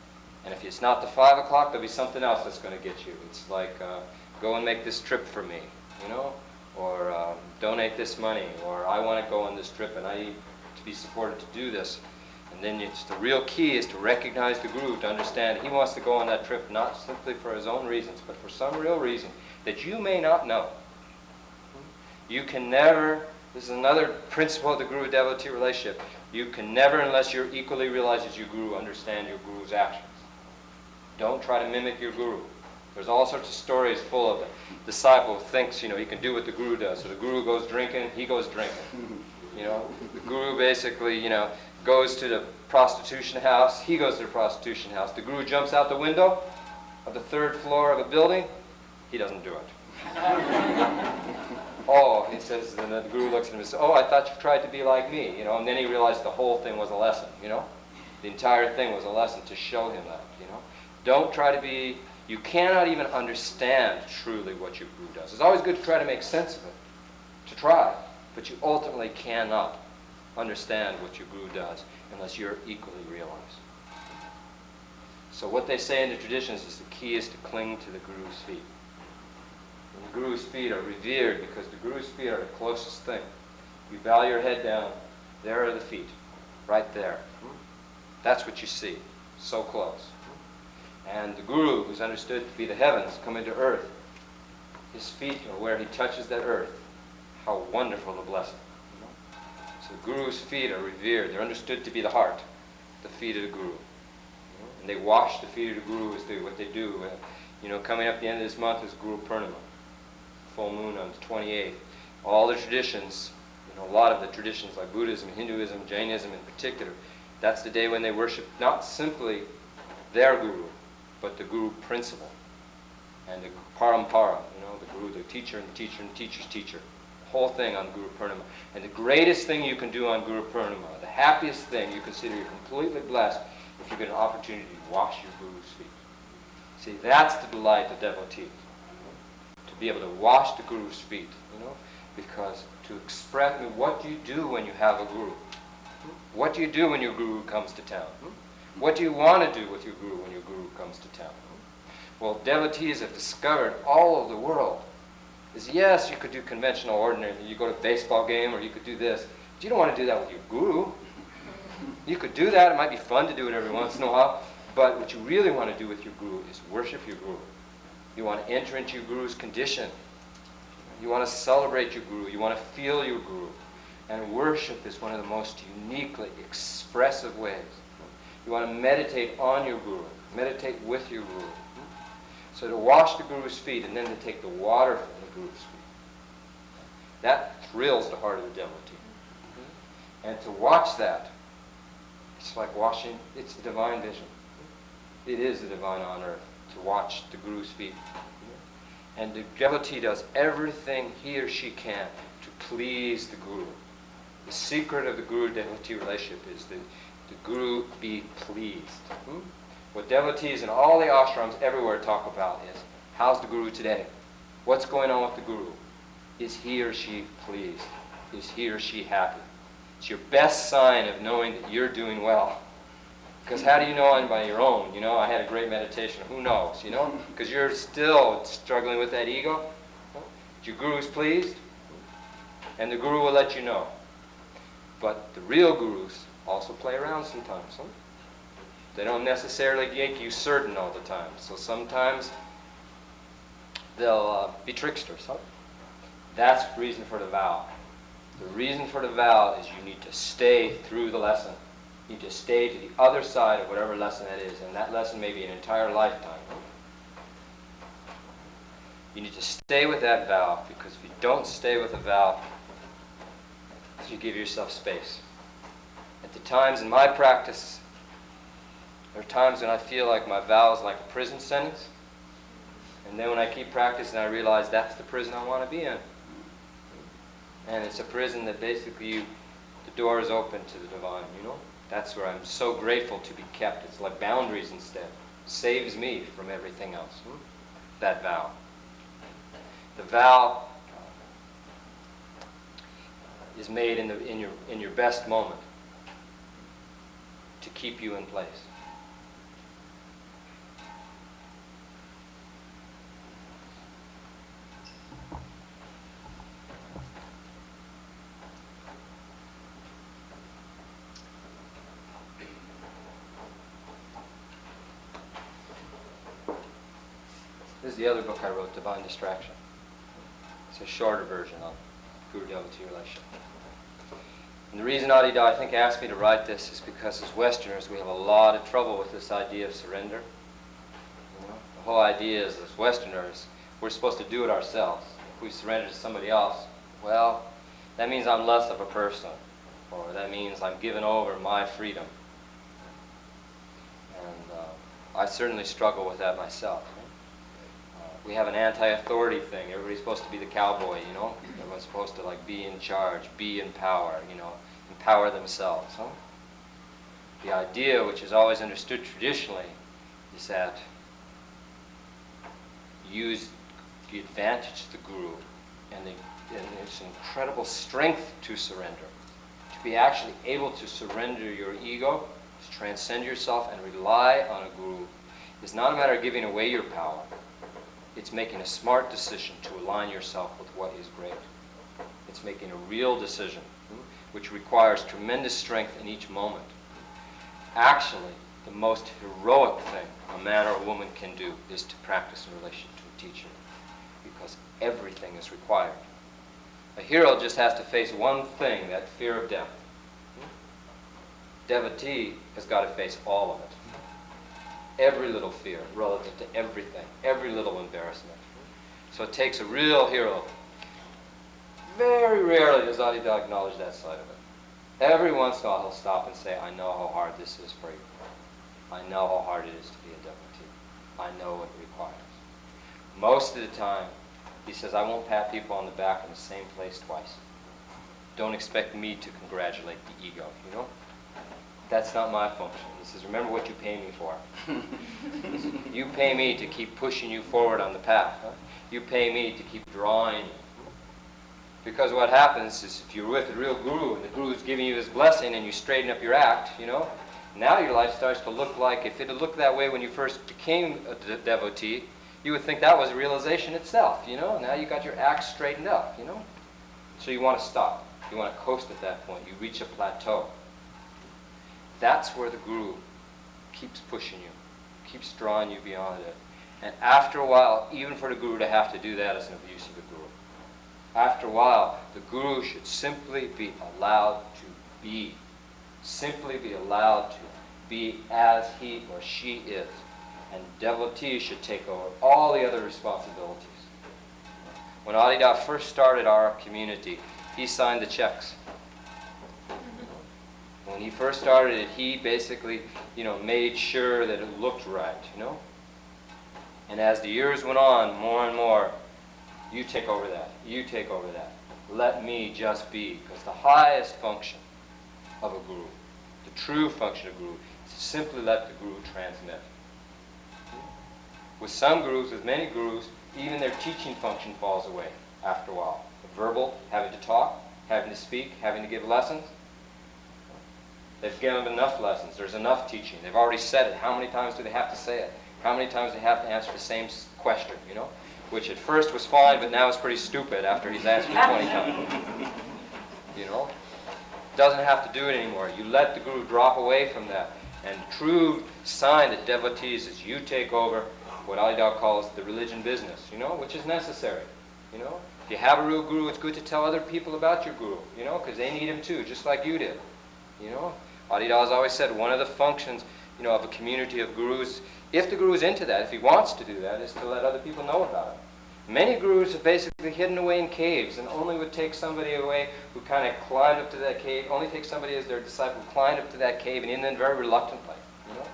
And if it's not the 5 o'clock, there'll be something else that's going to get you. It's like, go and make this trip for me, you know, or donate this money, or I want to go on this trip and I need to be supported to do this. And then the real key is to recognize the guru, to understand he wants to go on that trip not simply for his own reasons, but for some real reason that you may not know. You can never, this is another principle of the guru-devotee relationship, you can never, unless you're equally realized as your guru, understand your guru's actions. Don't try to mimic your guru. There's all sorts of stories full of the disciple who thinks, he can do what the guru does. So the guru goes drinking, he goes drinking. The guru basically, goes to the prostitution house, he goes to the prostitution house. The guru jumps out the window of the 3rd floor of a building, he doesn't do it. Oh, he says, and the guru looks at him and says, oh, I thought you tried to be like me, and then he realized the whole thing was a lesson, The entire thing was a lesson to show him that, Don't try to be, you cannot even understand truly what your guru does. It's always good to try to make sense of it, to try, but you ultimately cannot understand what your guru does unless you're equally realized. So what they say in the traditions is the key is to cling to the guru's feet. And the guru's feet are revered because the guru's feet are the closest thing. You bow your head down, there are the feet, right there. That's what you see, so close. And the guru, who's understood to be the heavens, come into earth. His feet are where he touches that earth. How wonderful a blessing. So the guru's feet are revered. They're understood to be the heart, the feet of the guru. And they wash the feet of the guru as what they do. Coming up the end of this month is Guru Purnima, full moon on the 28th. All the traditions, a lot of the traditions like Buddhism, Hinduism, Jainism in particular, that's the day when they worship not simply their guru, but the guru principle. And the parampara, the guru, the teacher, and the teacher, and the teacher's teacher. The whole thing on Guru Purnima. And the greatest thing you can do on Guru Purnima, the happiest thing, you consider you're completely blessed if you get an opportunity to wash your guru's feet. See, that's the delight of devotees. To be able to wash the guru's feet, because to express, what do you do when you have a guru? What do you do when your guru comes to town? What do you want to do with your guru when your guru comes to town? Well, devotees have discovered all over the world is, yes, you could do conventional, ordinary, you go to a baseball game or you could do this, but you don't want to do that with your guru. You could do that, it might be fun to do it every once in a while, but what you really want to do with your guru is worship your guru. You want to enter into your guru's condition. You want to celebrate your guru. You want to feel your guru. And worship is one of the most uniquely expressive ways. You want to meditate on your guru, meditate with your guru. So to wash the guru's feet and then to take the water from the guru's feet. That thrills the heart of the devotee. And to watch that, it's like washing, it's the divine vision. It is the divine on earth to watch the guru's feet. And the devotee does everything he or she can to please the guru. The secret of the guru-devotee relationship is the guru be pleased. What devotees in all the ashrams everywhere talk about is, how's the guru today? What's going on with the guru? Is he or she pleased? Is he or she happy? It's your best sign of knowing that you're doing well. Because how do you know on by your own? I had a great meditation. Who knows? Because you're still struggling with that ego. Your guru's pleased, and the guru will let you know. But the real gurus also play around sometimes. They don't necessarily make you certain all the time. So sometimes they'll be tricksters. That's the reason for the vow. The reason for the vow is you need to stay through the lesson. You need to stay to the other side of whatever lesson that is. And that lesson may be an entire lifetime. You need to stay with that vow, because if you don't stay with a vow, you give yourself space. At the times in my practice, there are times when I feel like my vow is like a prison sentence. And then when I keep practicing, I realize that's the prison I want to be in. And it's a prison that basically the door is open to the divine, That's where I'm so grateful to be kept. It's like boundaries instead. It saves me from everything else. That vow. The vow is made in your best moment to keep you in place. This is the other book I wrote, Divine Distraction. It's a shorter version of it. guru-devotee relation. And the reason Adida, I think, asked me to write this is because as Westerners, we have a lot of trouble with this idea of surrender. You know? The whole idea is, as Westerners, we're supposed to do it ourselves. If we surrender to somebody else, well, that means I'm less of a person, or that means I'm giving over my freedom. And I certainly struggle with that myself. We have an anti-authority thing. Everybody's supposed to be the cowboy, you know? Everyone's supposed to like be in charge, be in power, you know, empower themselves. Huh? The idea, which is always understood traditionally, is that use the advantage of the guru and its incredible strength to surrender. To be actually able to surrender your ego, to transcend yourself and rely on a guru, is not a matter of giving away your power. It's making a smart decision to align yourself with what is great. It's making a real decision, which requires tremendous strength in each moment. Actually, the most heroic thing a man or a woman can do is to practice in relation to a teacher, because everything is required. A hero just has to face one thing, that fear of death. Devotee has got to face all of it. Every little fear relative to everything, every little embarrassment. So it takes a real hero. Very rarely does Adida acknowledge that side of it. Every once in a while he'll stop and say, I know how hard this is for you. I know how hard it is to be a devotee. I know what it requires. Most of the time, he says, I won't pat people on the back in the same place twice. Don't expect me to congratulate the ego, you know? That's not my function. He says, remember what you pay me for. You pay me to keep pushing you forward on the path. Huh? You pay me to keep drawing you. Because what happens is if you're with a real guru and the guru's giving you his blessing and you straighten up your act, you know, now your life starts to look like, if it had looked that way when you first became a devotee, you would think that was realization itself, you know. Now you got your act straightened up, you know. So you want to stop. You want to coast at that point. You reach a plateau. That's where the guru keeps pushing you, keeps drawing you beyond it. And after a while, even for the guru to have to do that is an abuse of the guru. After a while, the guru should simply be allowed to be. Simply be allowed to be as he or she is. And devotees should take over all the other responsibilities. When Adida first started our community, he signed the checks. When he first started it, he basically, you know, made sure that it looked right, you know. And as the years went on, more and more, you take over that. You take over that. Let me just be. Because the highest function of a guru, the true function of a guru, is to simply let the guru transmit. With some gurus, with many gurus, even their teaching function falls away after a while. The verbal, having to talk, having to speak, having to give lessons. They've given enough lessons. There's enough teaching. They've already said it. How many times do they have to say it? How many times do they have to answer the same question, you know? Which at first was fine, but now it's pretty stupid after he's answered it 20 times. You know? Doesn't have to do it anymore. You let the guru drop away from that. And the true sign that devotees is you take over what Adida calls the religion business, you know, which is necessary, you know? If you have a real guru, it's good to tell other people about your guru, you know, because they need him too, just like you did, you know? Adida has always said one of the functions, you know, of a community of gurus, if the guru is into that, if he wants to do that, is to let other people know about it. Many gurus have basically hidden away in caves and only would take somebody away who kind of climbed up to that cave, only take somebody as their disciple who climbed up to that cave and in then very reluctantly, you know?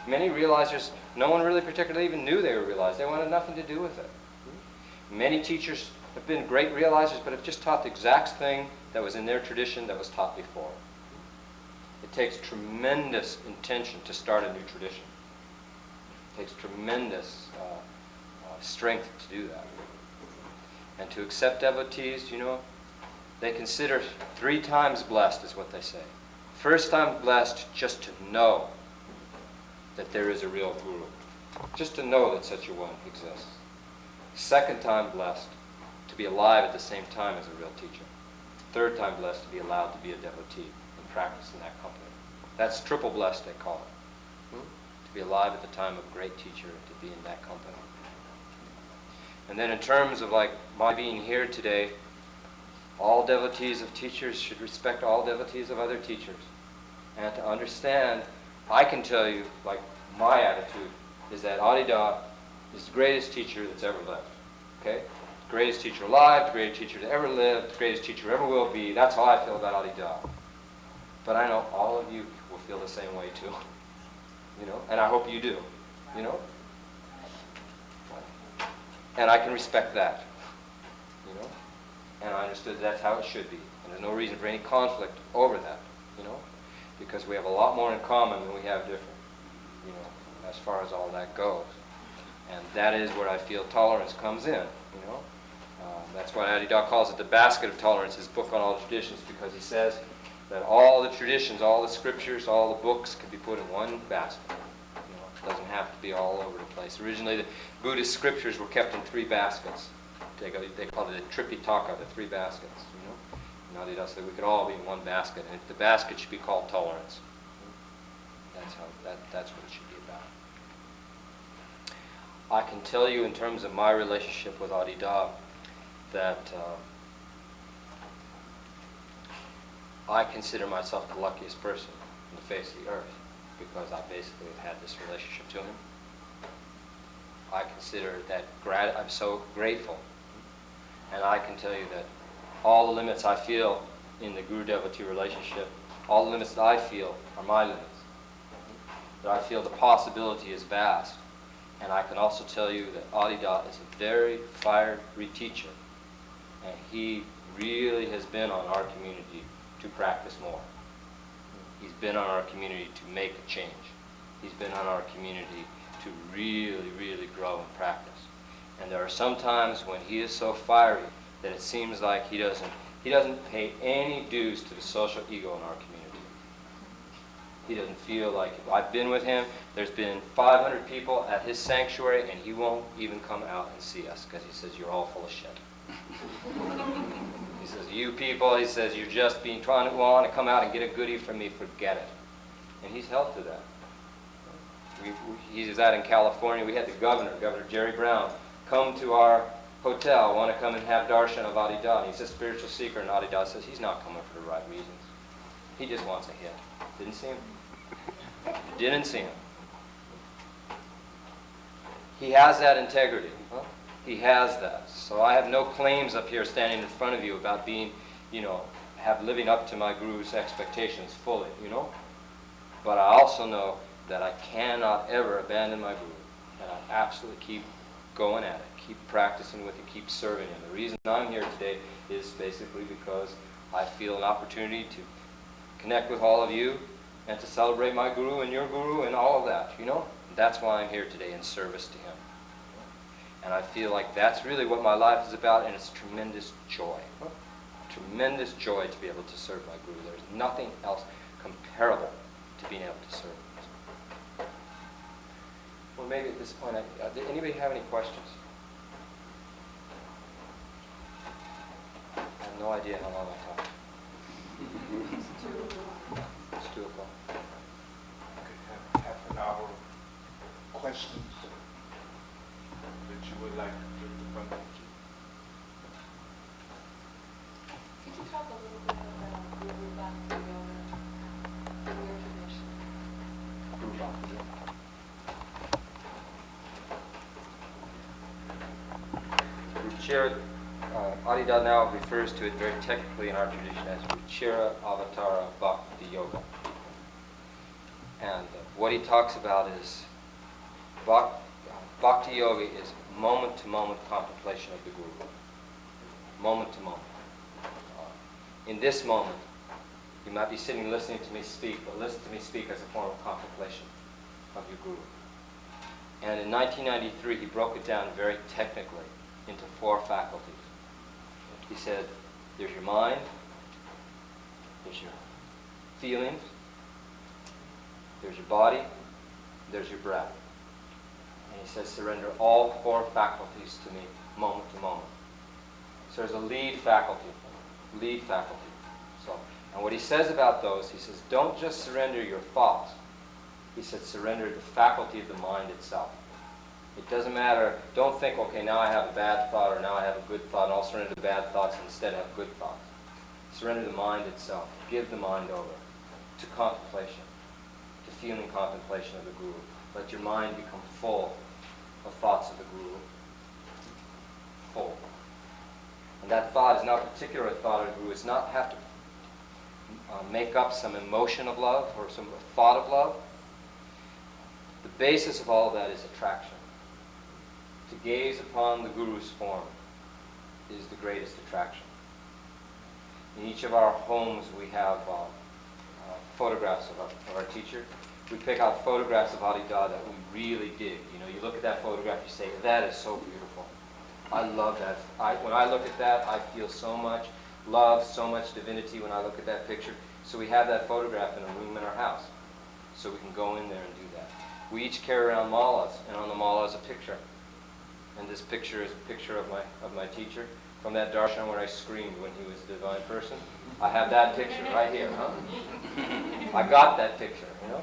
Many realizers, no one really particularly even knew they were realized. They wanted nothing to do with it. Many teachers have been great realizers but have just taught the exact thing that was in their tradition that was taught before. It takes tremendous intention to start a new tradition. It takes tremendous strength to do that. And to accept devotees, you know, they consider 3 times blessed is what they say. First time blessed just to know that there is a real guru. Just to know that such a one exists. Second time blessed to be alive at the same time as a real teacher. Third time blessed to be allowed to be a devotee and practice in that company. That's triple blessed, they call it. To be alive at the time of a great teacher and to be in that company. And then in terms of like my being here today, all devotees of teachers should respect all devotees of other teachers. And to understand, I can tell you, like, my attitude is that Adida is the greatest teacher that's ever lived. Okay? Greatest teacher alive, the greatest teacher that ever lived, the greatest teacher ever will be. That's how I feel about Adida. But I know all of you will feel the same way too. You know? And I hope you do. You know? And I can respect that. You know? And I understood that's how it should be. And there's no reason for any conflict over that. You know? Because we have a lot more in common than we have different. You know? As far as all that goes. And that is where I feel tolerance comes in. You know? That's why Adida calls it the basket of tolerance, his book on all the traditions, because he says that all the traditions, all the scriptures, all the books can be put in one basket. You know, it doesn't have to be all over the place. Originally, the Buddhist scriptures were kept in three baskets. They called it a Tripitaka, the three baskets. You know, and Adida said we could all be in one basket, and the basket should be called tolerance. That's what it should be about. I can tell you, in terms of my relationship with Adida, that I consider myself the luckiest person on the face of the earth because I basically have had this relationship to him. I consider that I'm so grateful. And I can tell you that all the limits I feel in the guru-devotee relationship, all the limits that I feel are my limits. That I feel the possibility is vast. And I can also tell you that Adida is a very fiery teacher. And he really has been on our community to practice more. He's been on our community to make a change. He's been on our community to really, really grow and practice. And there are some times when he is so fiery that it seems like he doesn't pay any dues to the social ego in our community. He doesn't feel like it. I've been with him. There's been 500 people at his sanctuary, and he won't even come out and see us because he says, you're all full of shit. He says, you people, he says, you're just trying to want to come out and get a goodie from me, forget it. And he's held to that. He was out in California. We had the Governor Jerry Brown, come to our hotel, want to come and have darshan of Adida. He's a spiritual seeker, and Adida says he's not coming for the right reasons. He just wants a hit. Didn't see him. Didn't see him. He has that integrity. Huh? He has that. So I have no claims up here standing in front of you about being, living up to my guru's expectations fully, But I also know that I cannot ever abandon my guru. And I absolutely keep going at it, keep practicing with it, keep serving him. The reason I'm here today is basically because I feel an opportunity to connect with all of you and to celebrate my guru and your guru and all of that, That's why I'm here today, in service to him. And I feel like that's really what my life is about, and it's tremendous joy. Tremendous joy to be able to serve my guru. There's nothing else comparable to being able to serve him. Well, maybe at this point, did anybody have any questions? I have no idea how long I talked. It's 2 o'clock. Okay, half an hour questions that you would like to put in front of you. Could you talk a little bit about Guru Bhakti Yoga in your tradition? Guru Bhakti. Adida now refers to it very technically in our tradition as Ruchira Avatara Bhakti Yoga. And what he talks about is Bhakti Yoga is moment-to-moment contemplation of the Guru. Moment to moment. In this moment, you might be sitting listening to me speak, but listen to me speak as a form of contemplation of your Guru. And in 1993, he broke it down very technically into 4 faculties. He said, there's your mind, there's your feelings, there's your body, there's your breath. And he says, surrender all 4 faculties to me, moment to moment. So there's a lead faculty. So, and what he says about those, he says, don't just surrender your thoughts. He said, surrender the faculty of the mind itself. It doesn't matter. Don't think, okay, now I have a bad thought or now I have a good thought, and I'll surrender the bad thoughts and instead have good thoughts. Surrender the mind itself. Give the mind over to contemplation, to feeling contemplation of the Guru. Let your mind become full of thoughts of the Guru. Full. And that thought is not a particular thought of the Guru. It's not have to make up some emotion of love or some thought of love. The basis of all of that is attraction. To gaze upon the Guru's form is the greatest attraction. In each of our homes we have photographs of our teacher. We pick out photographs of Adida that we really dig. You know, you look at that photograph, you say, that is so beautiful. I love that. When I look at that, I feel so much love, so much divinity when I look at that picture. So we have that photograph in a room in our house. So we can go in there and do that. We each carry around malas, and on the mala is a picture. And this picture is a picture of my teacher from that darshan where I screamed when he was a divine person. I have that picture right here, huh? I got that picture, you know?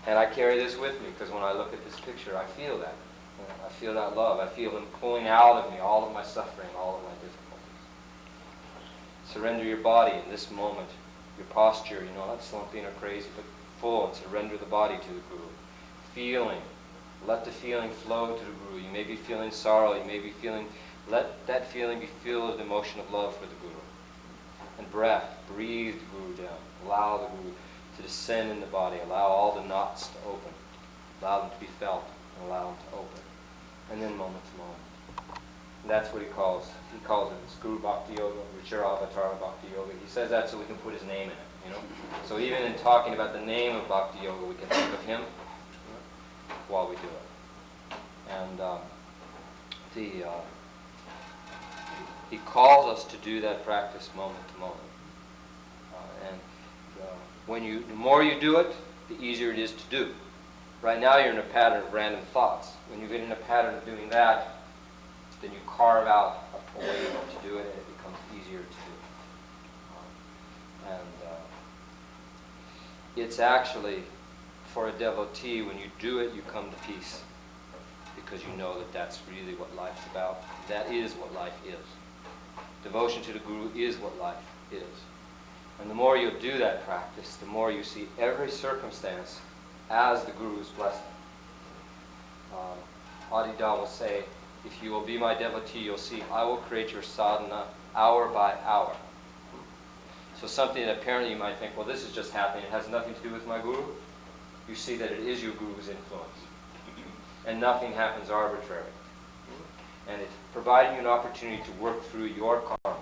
And I carry this with me because when I look at this picture, I feel that. You know, I feel that love. I feel him pulling out of me all of my suffering, all of my difficulties. Surrender your body in this moment, your posture, you know, not slumping or crazy, but full, and surrender the body to the Guru. Feeling. Let the feeling flow to the Guru. You may be feeling sorrow, you may be feeling, let that feeling be filled with the emotion of love for the Guru. And breath, breathe the Guru down. Allow the Guru to descend in the body. Allow all the knots to open. Allow them to be felt, and allow them to open. And then moment to moment. And that's what he calls it. It's Guru Bhakti Yoga, Ruchira Avatar Bhakti Yoga. He says that so we can put his name in it, you know. So even in talking about the name of Bhakti Yoga, we can think of him, you know, while we do it. And he calls us to do that practice moment to moment. The more you do it, the easier it is to do. Right now you're in a pattern of random thoughts. When you get in a pattern of doing that, then you carve out a way to do it, and it becomes easier to do. It's actually, for a devotee, when you do it, you come to peace. Because you know that that's really what life's about. That is what life is. Devotion to the Guru is what life is. And the more you do that practice, the more you see every circumstance as the Guru's blessing. Adida will say, if you will be my devotee, you'll see I will create your sadhana hour by hour. So something that apparently you might think, well, this is just happening, it has nothing to do with my Guru. You see that it is your Guru's influence. And nothing happens arbitrary. And it's providing you an opportunity to work through your karmas,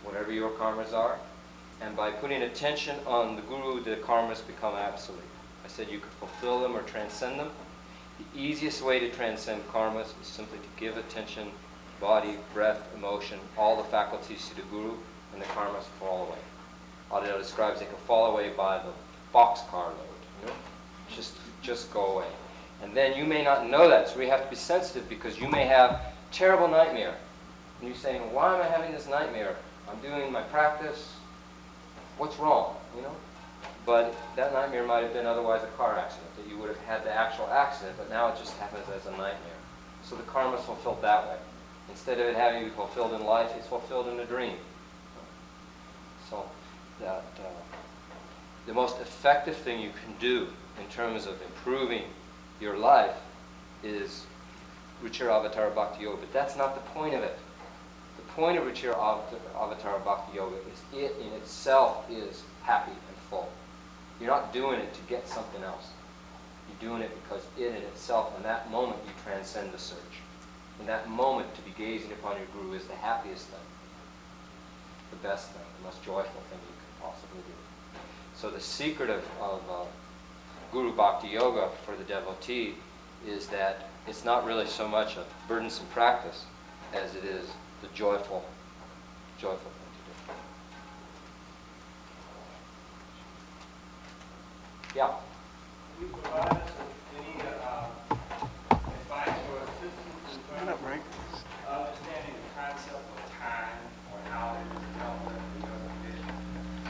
whatever your karmas are. And by putting attention on the Guru, the karmas become absolute. I said you could fulfill them or transcend them. The easiest way to transcend karmas is simply to give attention, body, breath, emotion, all the faculties to the Guru, and the karmas fall away. Adida describes they can fall away by the boxcar load. You know? Just go away. And then you may not know that, so we have to be sensitive because you may have terrible nightmare. And you're saying, why am I having this nightmare? I'm doing my practice. What's wrong? You know? But that nightmare might have been otherwise a car accident, that you would have had the actual accident, but now it just happens as a nightmare. So the karma is fulfilled that way. Instead of it having to be fulfilled in life, it's fulfilled in a dream. So that the most effective thing you can do in terms of improving your life is Ruchira Avatar Bhakti Yoga, but that's not the point of it. The point of Ruchira Avatar Bhakti Yoga is it in itself is happy and full. You're not doing it to get something else. You're doing it because it in itself, in that moment, you transcend the search. In that moment, to be gazing upon your Guru is the happiest thing, the best thing, the most joyful thing you can possibly do. So the secret of Guru Bhakti Yoga for the devotee is that it's not really so much a burdensome practice as it is the joyful thing to do. Yeah? Can you provide us with any advice or assistance in terms of understanding the concept of time or how it is dealt with in your vision?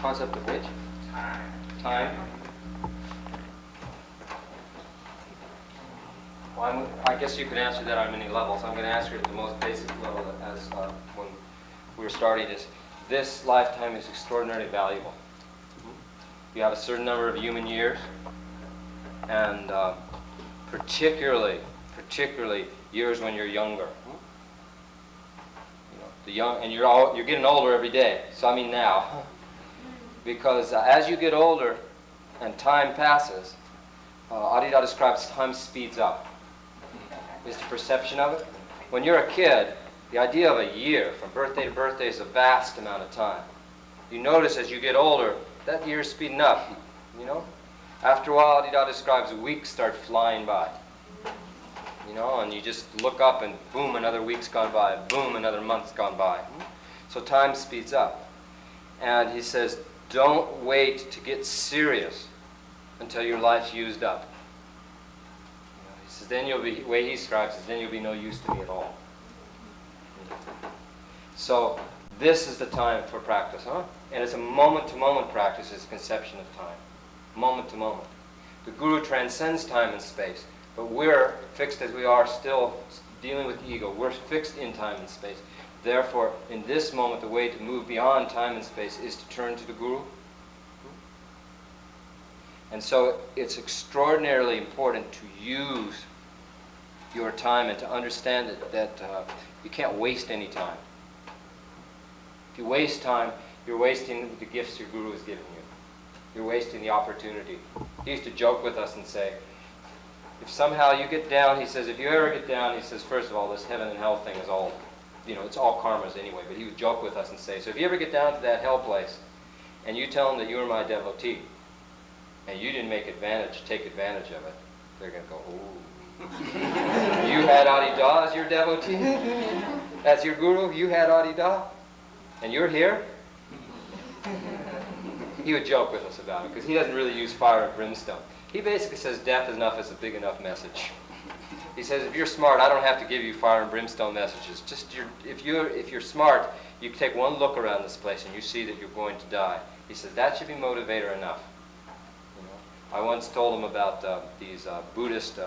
Concept of which? Time. Time. Well, I guess you could answer that on many levels. I'm going to answer it at the most basic level as when we were starting this. this lifetime is extraordinarily valuable. You have a certain number of human years, and particularly years when you're younger. The young, and you're getting older every day. So I mean now, because as you get older and time passes, Adida describes time speeds up. Is the perception of it? When you're a kid, the idea of a year from birthday to birthday is a vast amount of time. You notice as you get older, that year is speeding up. You know, after a while, Adida describes weeks start flying by. You know, and you just look up and boom, another week's gone by, boom, another month's gone by. So time speeds up. And he says, don't wait to get serious until your life's used up. You know, he says, then you'll be, the way he describes it, then you'll be no use to me at all. So this is the time for practice, huh? And it's a moment-to-moment practice, it's a conception of time. Moment to moment. The Guru transcends time and space. But we're fixed as we are still dealing with the ego. We're fixed in time and space. Therefore, in this moment, the way to move beyond time and space is to turn to the Guru. And so it's extraordinarily important to use your time and to understand that you can't waste any time. If you waste time, you're wasting the gifts your Guru has given you. You're wasting the opportunity. He used to joke with us and say, if somehow you get down, he says, if you ever get down, he says, first of all, this heaven and hell thing is all, you know, it's all karmas anyway, but he would joke with us and say, so if you ever get down to that hell place, and you tell them that you were my devotee, and you didn't take advantage of it, they're going to go, ooh. You had Adida as your devotee? As your Guru, you had Adida? And you're here? He would joke with us about it, because he doesn't really use fire and brimstone. He basically says death enough is a big enough message. He says if you're smart, I don't have to give you fire and brimstone messages. Just if you're smart, you take one look around this place and you see that you're going to die. He says that should be motivator enough. You know? I once told him about these Buddhist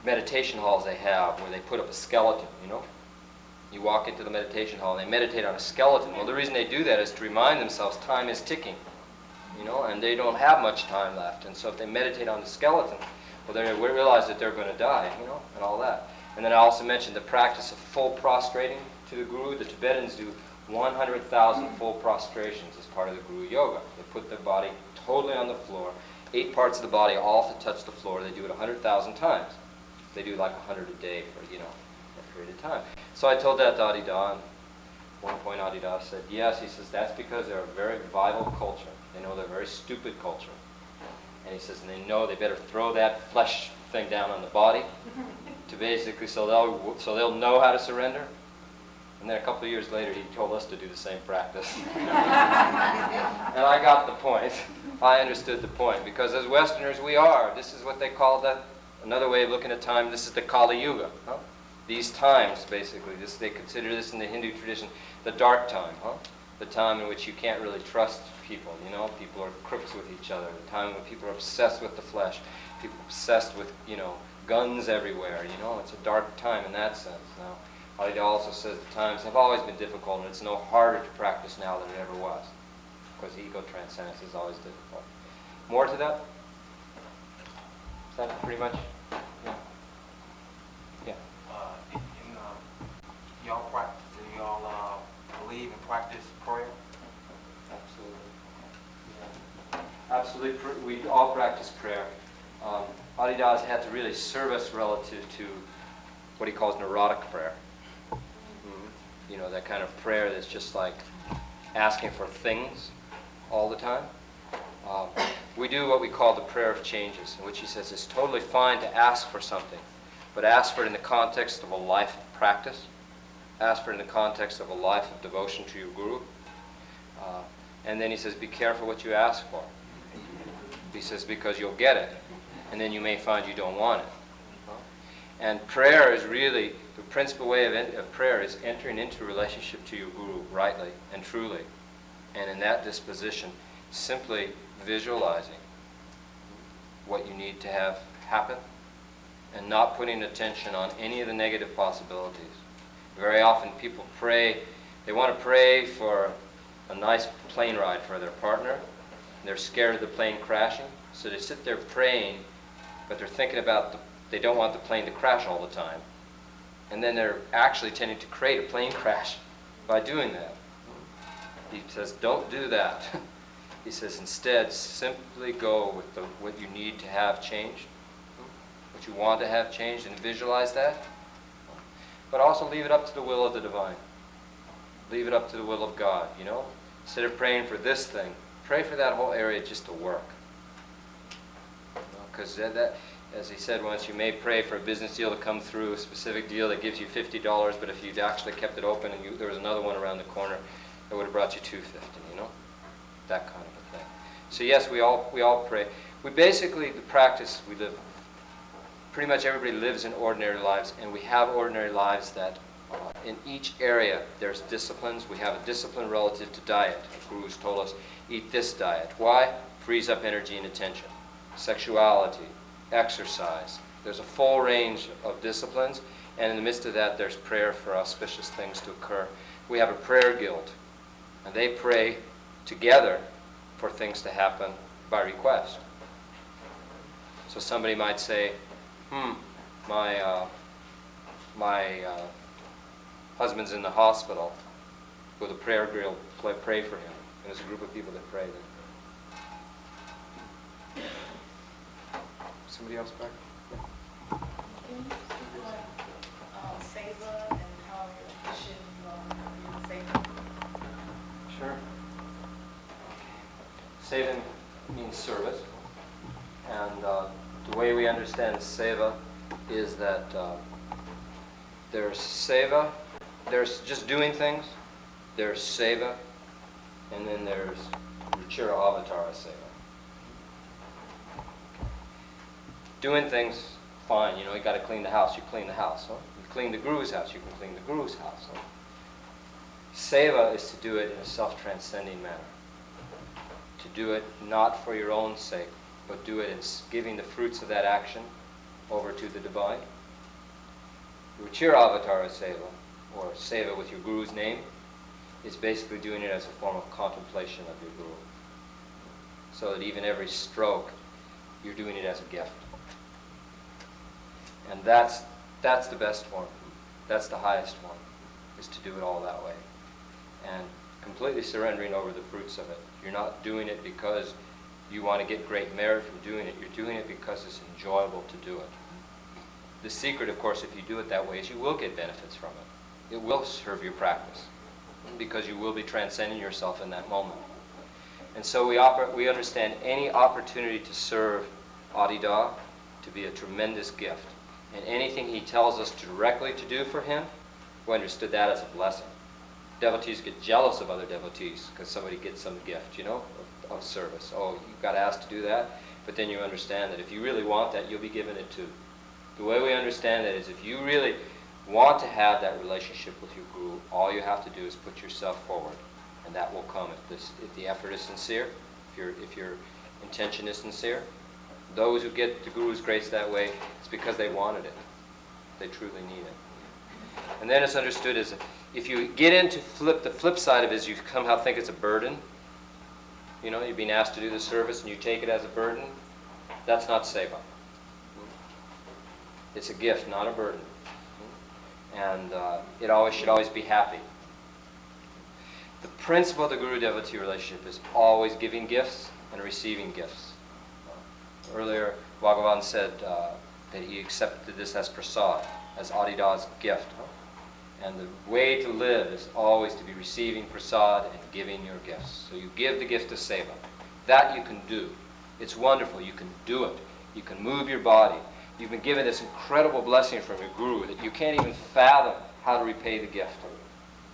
meditation halls they have where they put up a skeleton, you know. You walk into the meditation hall and they meditate on a skeleton. Well, the reason they do that is to remind themselves time is ticking. You know, and they don't have much time left. And so if they meditate on the skeleton, well, they realize that they're going to die, you know, and all that. And then I also mentioned the practice of full prostrating to the Guru. The Tibetans do 100,000 full prostrations as part of the Guru Yoga. They put their body totally on the floor, 8 parts of the body all to touch the floor. They do it 100,000 times. They do like 100 a day for, you know, a period of time. So I told that to Adida, and at one point Adida said, yes, he says, that's because they're a very vital culture. They know they're a very stupid culture. And he says, and they know they better throw that flesh thing down on the body to basically, so they'll know how to surrender. And then a couple of years later, he told us to do the same practice. And I got the point. I understood the point. Because as Westerners, this is what they call another way of looking at time, this is the Kali Yuga. Huh? These times, basically, they consider this in the Hindu tradition, the dark time. Huh? The time in which you can't really trust people, you know, people are crooks with each other, the time when people are obsessed with the flesh, people are obsessed with, you know, guns everywhere, you know, it's a dark time in that sense. Now, Adida also says the times have always been difficult and it's no harder to practice now than it ever was, because ego transcendence is always difficult. More to that? Is that pretty much? Yeah. Yeah. Y'all practice, do y'all believe and practice prayer? Absolutely. Absolutely. We all practice prayer. Adida has had to really serve us relative to what he calls neurotic prayer. You know, that kind of prayer that's just like asking for things all the time. We do what we call the prayer of changes, in which he says it's totally fine to ask for something, but ask for it in the context of a life of practice. Ask for it in the context of a life of devotion to your Guru. And then he says, be careful what you ask for. He says, because you'll get it, and then you may find you don't want it. And prayer is really, the principal way of prayer is entering into a relationship to your Guru rightly and truly. And in that disposition, simply visualizing what you need to have happen and not putting attention on any of the negative possibilities. Very often people pray, they want to pray for a nice plane ride for their partner. And they're scared of the plane crashing, so they sit there praying, but they're thinking about they don't want the plane to crash all the time. And then they're actually tending to create a plane crash by doing that. He says, don't do that. He says, instead, simply go with what you need to have changed, what you want to have changed, and visualize that. But also leave it up to the will of the divine. Leave it up to the will of God, you know? Instead of praying for this thing, pray for that whole area just to work. Because that, as he said once, you may pray for a business deal to come through, a specific deal that gives you $50, but if you'd actually kept it open and there was another one around the corner, it would have brought you $250, you know? That kind of a thing. So yes, we all pray. We basically, the practice, we live, pretty much everybody lives in ordinary lives, and we have ordinary lives that in each area there's disciplines. We have a discipline relative to diet. The Guru's told us, eat this diet. Why? Frees up energy and attention. Sexuality, exercise. There's a full range of disciplines, and in the midst of that there's prayer for auspicious things to occur. We have a prayer guild, and they pray together for things to happen by request. So somebody might say, my husband's in the hospital. Go to the prayer guild, pray for him. And there's a group of people that pray then. Somebody else back? Can you speak about seva and how your mission is seva? Sure. Seva means service. And the way we understand seva is that there's seva, there's just doing things, there's seva, and then there's Ruchira Avatara seva. Doing things, fine, you know, you got to clean the house, you clean the house. Huh? You clean the Guru's house, you can clean the Guru's house. Huh? Seva is to do it in a self-transcending manner. To do it not for your own sake, but do it in giving the fruits of that action over to the divine. Ruchira Avatara seva, or seva with your Guru's name, is basically doing it as a form of contemplation of your Guru. So that even every stroke, you're doing it as a gift. And that's the best form. That's the highest one, is to do it all that way. And completely surrendering over the fruits of it. You're not doing it because you want to get great merit from doing it. You're doing it because it's enjoyable to do it. The secret, of course, if you do it that way, is you will get benefits from it. It will serve your practice, because you will be transcending yourself in that moment. And so we understand any opportunity to serve Adida to be a tremendous gift. And anything he tells us directly to do for him, we understood that as a blessing. Devotees get jealous of other devotees because somebody gets some gift, you know, of service. Oh, you got asked to do that, but then you understand that if you really want that, you'll be given it too. The way we understand that is if you really want to have that relationship with your Guru, all you have to do is put yourself forward, and that will come if the effort is sincere, if your intention is sincere. Those who get the Guru's grace that way, it's because they wanted it. They truly need it. And then it's understood as if you get into the flip side of it is you somehow think it's a burden. You know, you're being asked to do the service and you take it as a burden. That's not seva. It's a gift, not a burden. And it should always be happy. The principle of the Guru-devotee relationship is always giving gifts and receiving gifts. Earlier, Bhagavan said that he accepted this as prasad, as Adida's gift. And the way to live is always to be receiving prasad and giving your gifts. So you give the gift of seva. That you can do. It's wonderful. You can do it. You can move your body. You've been given this incredible blessing from your Guru that you can't even fathom how to repay the gift.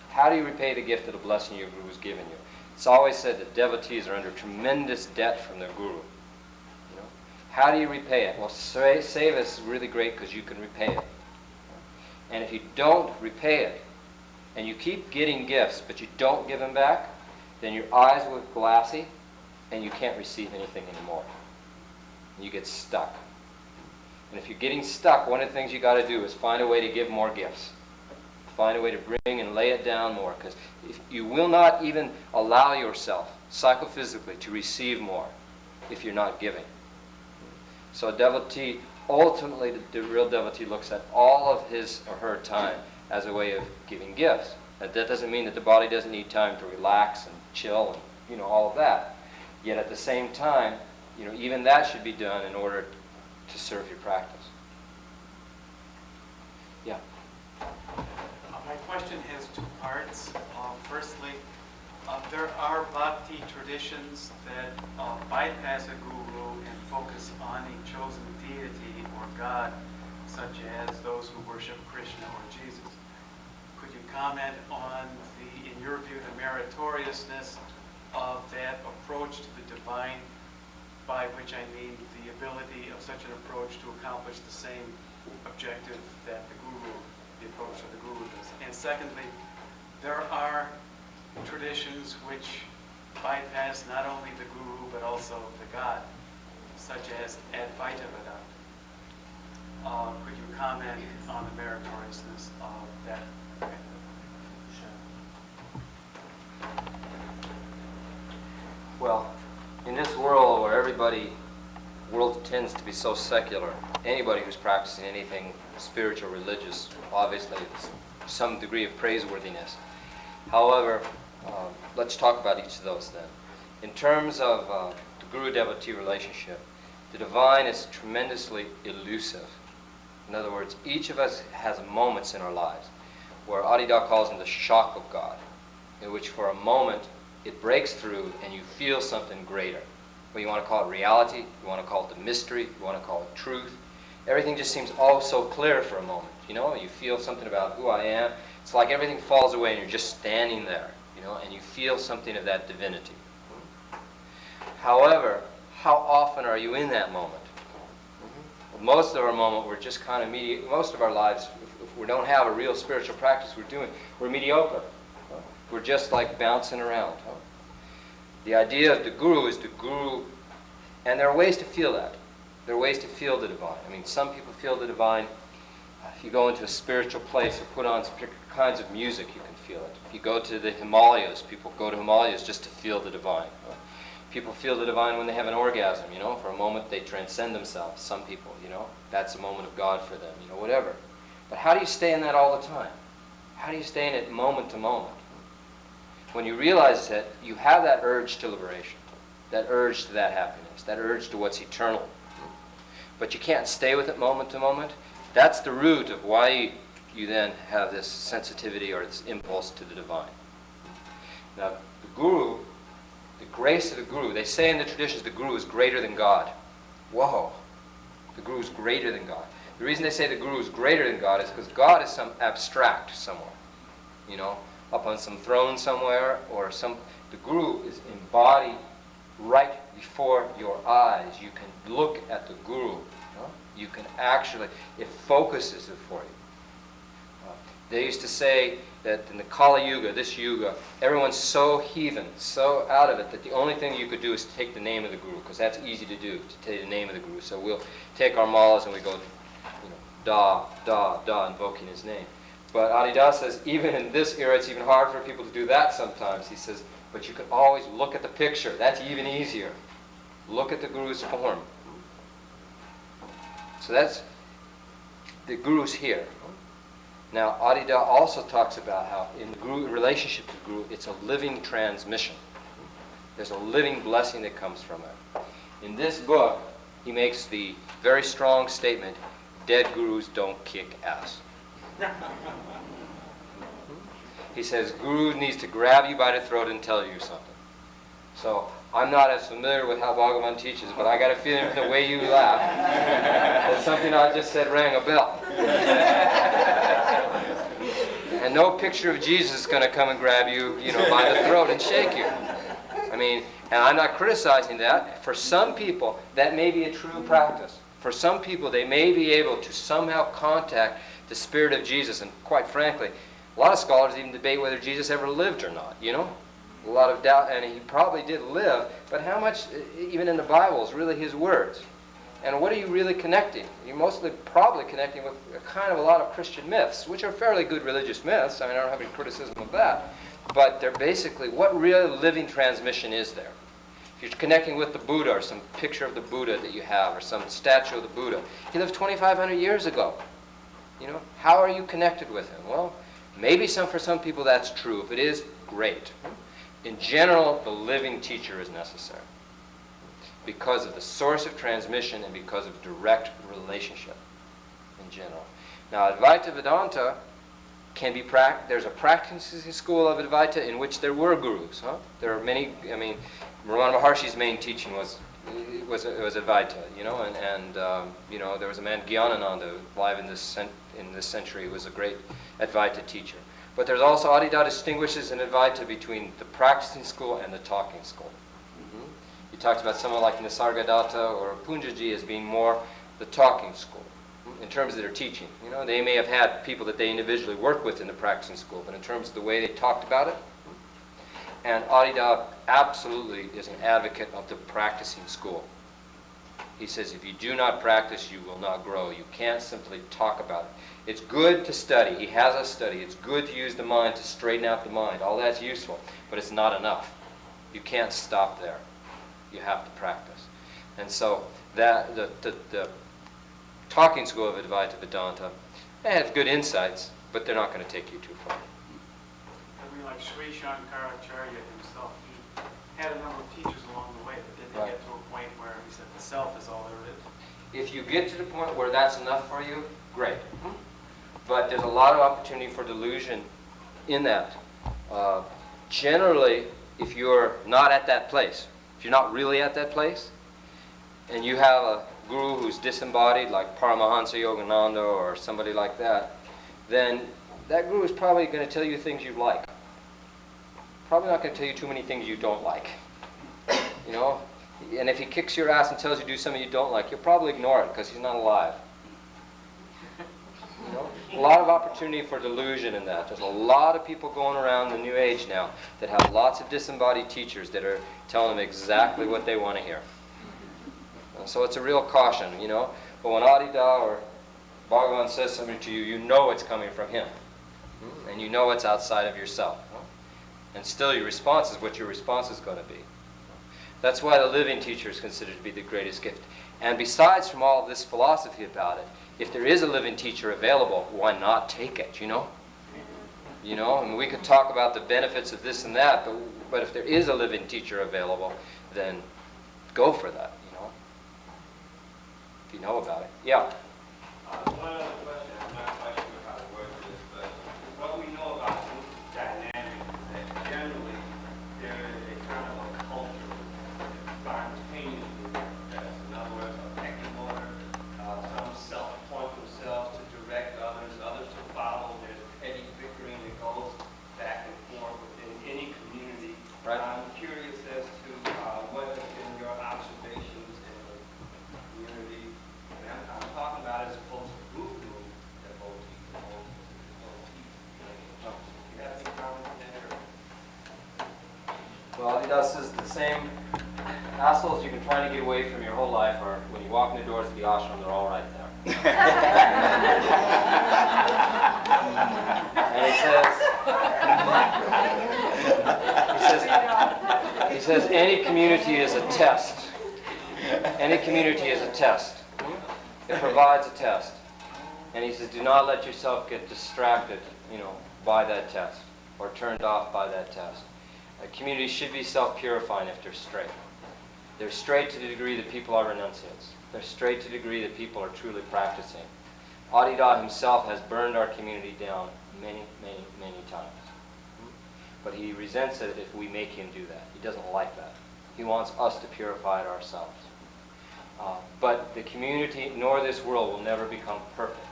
How do you repay the gift of the blessing your Guru has given you? It's always said that devotees are under tremendous debt from their Guru. How do you repay it? Well, seva is really great because you can repay it. And if you don't repay it, and you keep getting gifts, but you don't give them back, then your eyes will get glassy, and you can't receive anything anymore. And you get stuck. And if you're getting stuck, one of the things you got to do is find a way to give more gifts. Find a way to bring and lay it down more, because if you will not even allow yourself psychophysically to receive more if you're not giving. So a devotee, ultimately the real devotee looks at all of his or her time as a way of giving gifts. That doesn't mean that the body doesn't need time to relax and chill and all of that. Yet at the same time, even that should be done in order to serve your practice. Yeah. My question has two parts. Firstly, there are Bhakti traditions that bypass a guru and focus on a chosen deity or God, such as those who worship Krishna or Jesus. Could you comment on in your view, the meritoriousness of that approach to the divine, by which I mean the ability of such an approach to accomplish the same objective that the approach of the guru does? And secondly, there are traditions which bypass not only the guru but also the God, such as Advaita Vedanta. Could you comment on the meritoriousness of that? Well, in this world where world tends to be so secular, anybody who's practicing anything spiritual, religious, obviously it's some degree of praiseworthiness. However, let's talk about each of those then. In terms of the guru-devotee relationship, the divine is tremendously elusive. In other words, each of us has moments in our lives where Adida calls them the shock of God, in which for a moment it breaks through and you feel something greater. Well, you want to call it reality, you want to call it the mystery, you want to call it truth. Everything just seems all so clear for a moment. You feel something about who I am. It's like everything falls away and you're just standing there, and you feel something of that divinity. However, how often are you in that moment? Well, most of our moment, we're just kind of most of our lives, if we don't have a real spiritual practice we're mediocre. We're just like bouncing around. The idea of the guru is the guru, and there are ways to feel that. There are ways to feel the divine. I mean, some people feel the divine. If you go into a spiritual place or put on particular kinds of music, you can feel it. If you go to the Himalayas, people go to Himalayas just to feel the divine. People feel the divine when they have an orgasm, For a moment they transcend themselves. Some people, that's a moment of God for them, whatever. But how do you stay in that all the time? How do you stay in it moment to moment? When you realize that you have that urge to liberation, that urge to that happiness, that urge to what's eternal, but you can't stay with it moment to moment, that's the root of why you then have this sensitivity or this impulse to the divine. Now, the guru, the grace of the guru, they say in the traditions the guru is greater than God. Whoa! The guru is greater than God. The reason they say the guru is greater than God is because God is some abstract somewhere, up on some throne somewhere, the guru is embodied right before your eyes. You can look at the guru. You can actually, it focuses it for you. They used to say that in the Kali Yuga, this Yuga, everyone's so heathen, so out of it, that the only thing you could do is take the name of the guru, because that's easy to do, to take the name of the guru. So we'll take our malas and we go, da, da, da, invoking his name. But Adida says, even in this era, it's even hard for people to do that sometimes. He says, but you can always look at the picture. That's even easier. Look at the guru's form. So that's, the guru's here. Now, Adida also talks about how in the guru, relationship to the guru, it's a living transmission. There's a living blessing that comes from it. In this book, he makes the very strong statement, dead gurus don't kick ass. He says, Guru needs to grab you by the throat and tell you something. So, I'm not as familiar with how Bhagavan teaches, but I got a feeling from the way you laugh that something I just said rang a bell. And no picture of Jesus is going to come and grab you, by the throat and shake you. I mean, and I'm not criticizing that. For some people, that may be a true practice. For some people, they may be able to somehow contact the spirit of Jesus. And quite frankly, a lot of scholars even debate whether Jesus ever lived or not, A lot of doubt, and he probably did live, but how much, even in the Bible, is really his words? And what are you really connecting? You're mostly probably connecting with kind of a lot of Christian myths, which are fairly good religious myths. I mean, I don't have any criticism of that. But they're basically, what real living transmission is there? If you're connecting with the Buddha, or some picture of the Buddha that you have, or some statue of the Buddha, he lived 2,500 years ago. You know, how are you connected with him? Well, maybe for some people that's true. If it is, great. In general, the living teacher is necessary because of the source of transmission and because of direct relationship in general. Now, Advaita Vedanta can be there's a practicing school of Advaita in which there were gurus. There are many. I mean, Ramana Maharshi's main teaching was Advaita, you know, and you know, there was a man, Gyanananda, alive in this century, who was a great Advaita teacher. But there's also Adida distinguishes in Advaita between the practicing school and the talking school. He talks about someone like Nisargadatta or Punjaji as being more the talking school in terms of their teaching. You know, they may have had people that they individually worked with in the practicing school, but in terms of the way they talked about it. And Adida absolutely is an advocate of the practicing school. He says, if you do not practice, you will not grow. You can't simply talk about it. It's good to study. He has us study. It's good to use the mind to straighten out the mind. All that's useful, but it's not enough. You can't stop there. You have to practice. And so that the talking school of Advaita Vedanta, they have good insights, but they're not going to take you too far. I mean, like Sri Shankaracharya himself, he had a number of teachers along the way, but didn't Right. get to a point where he said the self is all there is. If you get to the point where that's enough for you, great. But there's a lot of opportunity for delusion in that. Generally, if you're not at that place, if you're not really at that place, and you have a guru who's disembodied, like Paramahansa Yogananda or somebody like that, then that guru is probably going to tell you things you like. Probably not going to tell you too many things you don't like. You know? And if he kicks your ass and tells you to do something you don't like, you'll probably ignore it because he's not alive. You know? A lot of opportunity for delusion in that. There's a lot of people going around the New Age now that have lots of disembodied teachers that are telling them exactly what they want to hear. So it's a real caution, you know. But when Adida or Bhagavan says something to you, you know it's coming from him. And you know it's outside of yourself. And still your response is what your response is going to be. That's why the living teacher is considered to be the greatest gift. And besides from all of this philosophy about it, if there is a living teacher available, why not take it, you know? You know, and we could talk about the benefits of this and that, but if there is a living teacher available, then go for that, you know? If you know about it. Yeah? One other question, I'm not quite sure how to word this, but what we know about group dynamics is that generally there is a kind of a culture simultaneously. In other words, a pecking order. Some self-appoint themselves to direct others, others to follow. There's petty bickering that goes back and forth within any community. Right. I'm curious as to what have been your observations in the community. And I'm talking about as opposed to guru devotees. You have any comment there? Well, Adidas says the same assholes you've been trying to get away from your whole life are, when you walk in the doors of the ashram, they're all right there. And he says, any community is a test. Any community is a test. It provides a test. And he says, do not let yourself get distracted, you know, by that test or turned off by that test. A community should be self-purifying if they're straight. They're straight to the degree that people are renunciates. They're straight to the degree that people are truly practicing. Adida himself has burned our community down many, many, many times. But he resents it if we make him do that. He doesn't like that. He wants us to purify it ourselves. But the community nor this world will never become perfect.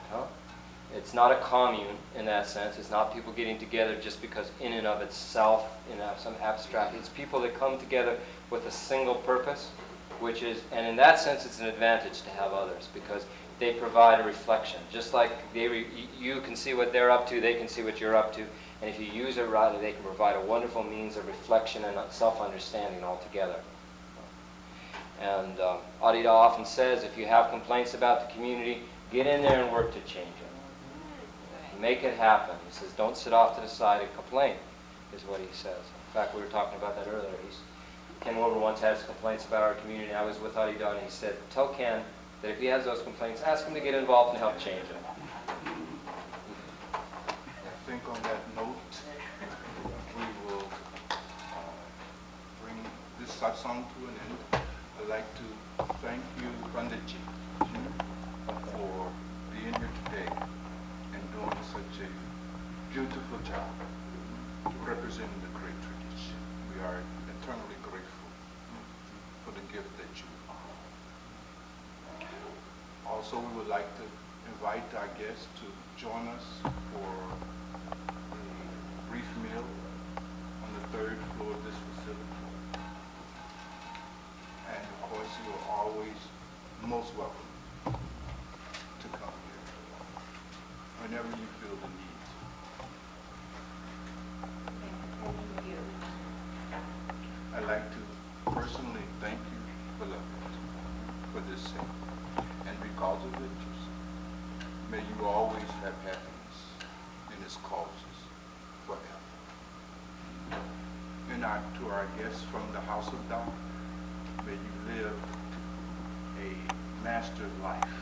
It's not a commune in that sense. It's not people getting together just because in and of itself, in some abstract. It's people that come together with a single purpose, which is, and in that sense it's an advantage to have others because they provide a reflection. Just like you can see what they're up to, they can see what you're up to. And if you use it right, they can provide a wonderful means of reflection and self-understanding altogether. And Adida often says, if you have complaints about the community, get in there and work to change it. Make it happen. He says, don't sit off to the side and complain, is what he says. In fact, we were talking about that earlier. Ken Wilber once had his complaints about our community. I was with Adida, and he said, tell Ken that if he has those complaints, ask him to get involved and help change them. I think on that note, we will bring this satsang to an end. I'd like to thank you, Panditji, for being here today and doing such a beautiful job representing the great tradition. We are eternally grateful for the gift that you are. Also, we would like to invite our guests to join us for a brief meal on the 3rd floor of this facility. And of course, you are always most welcome to come here whenever you feel the need. I'd like to personally thank you, beloved, for this thing. And because of it, may you always have happiness in its causes forever. And to our guests from the House of Dharma, may you live a master life.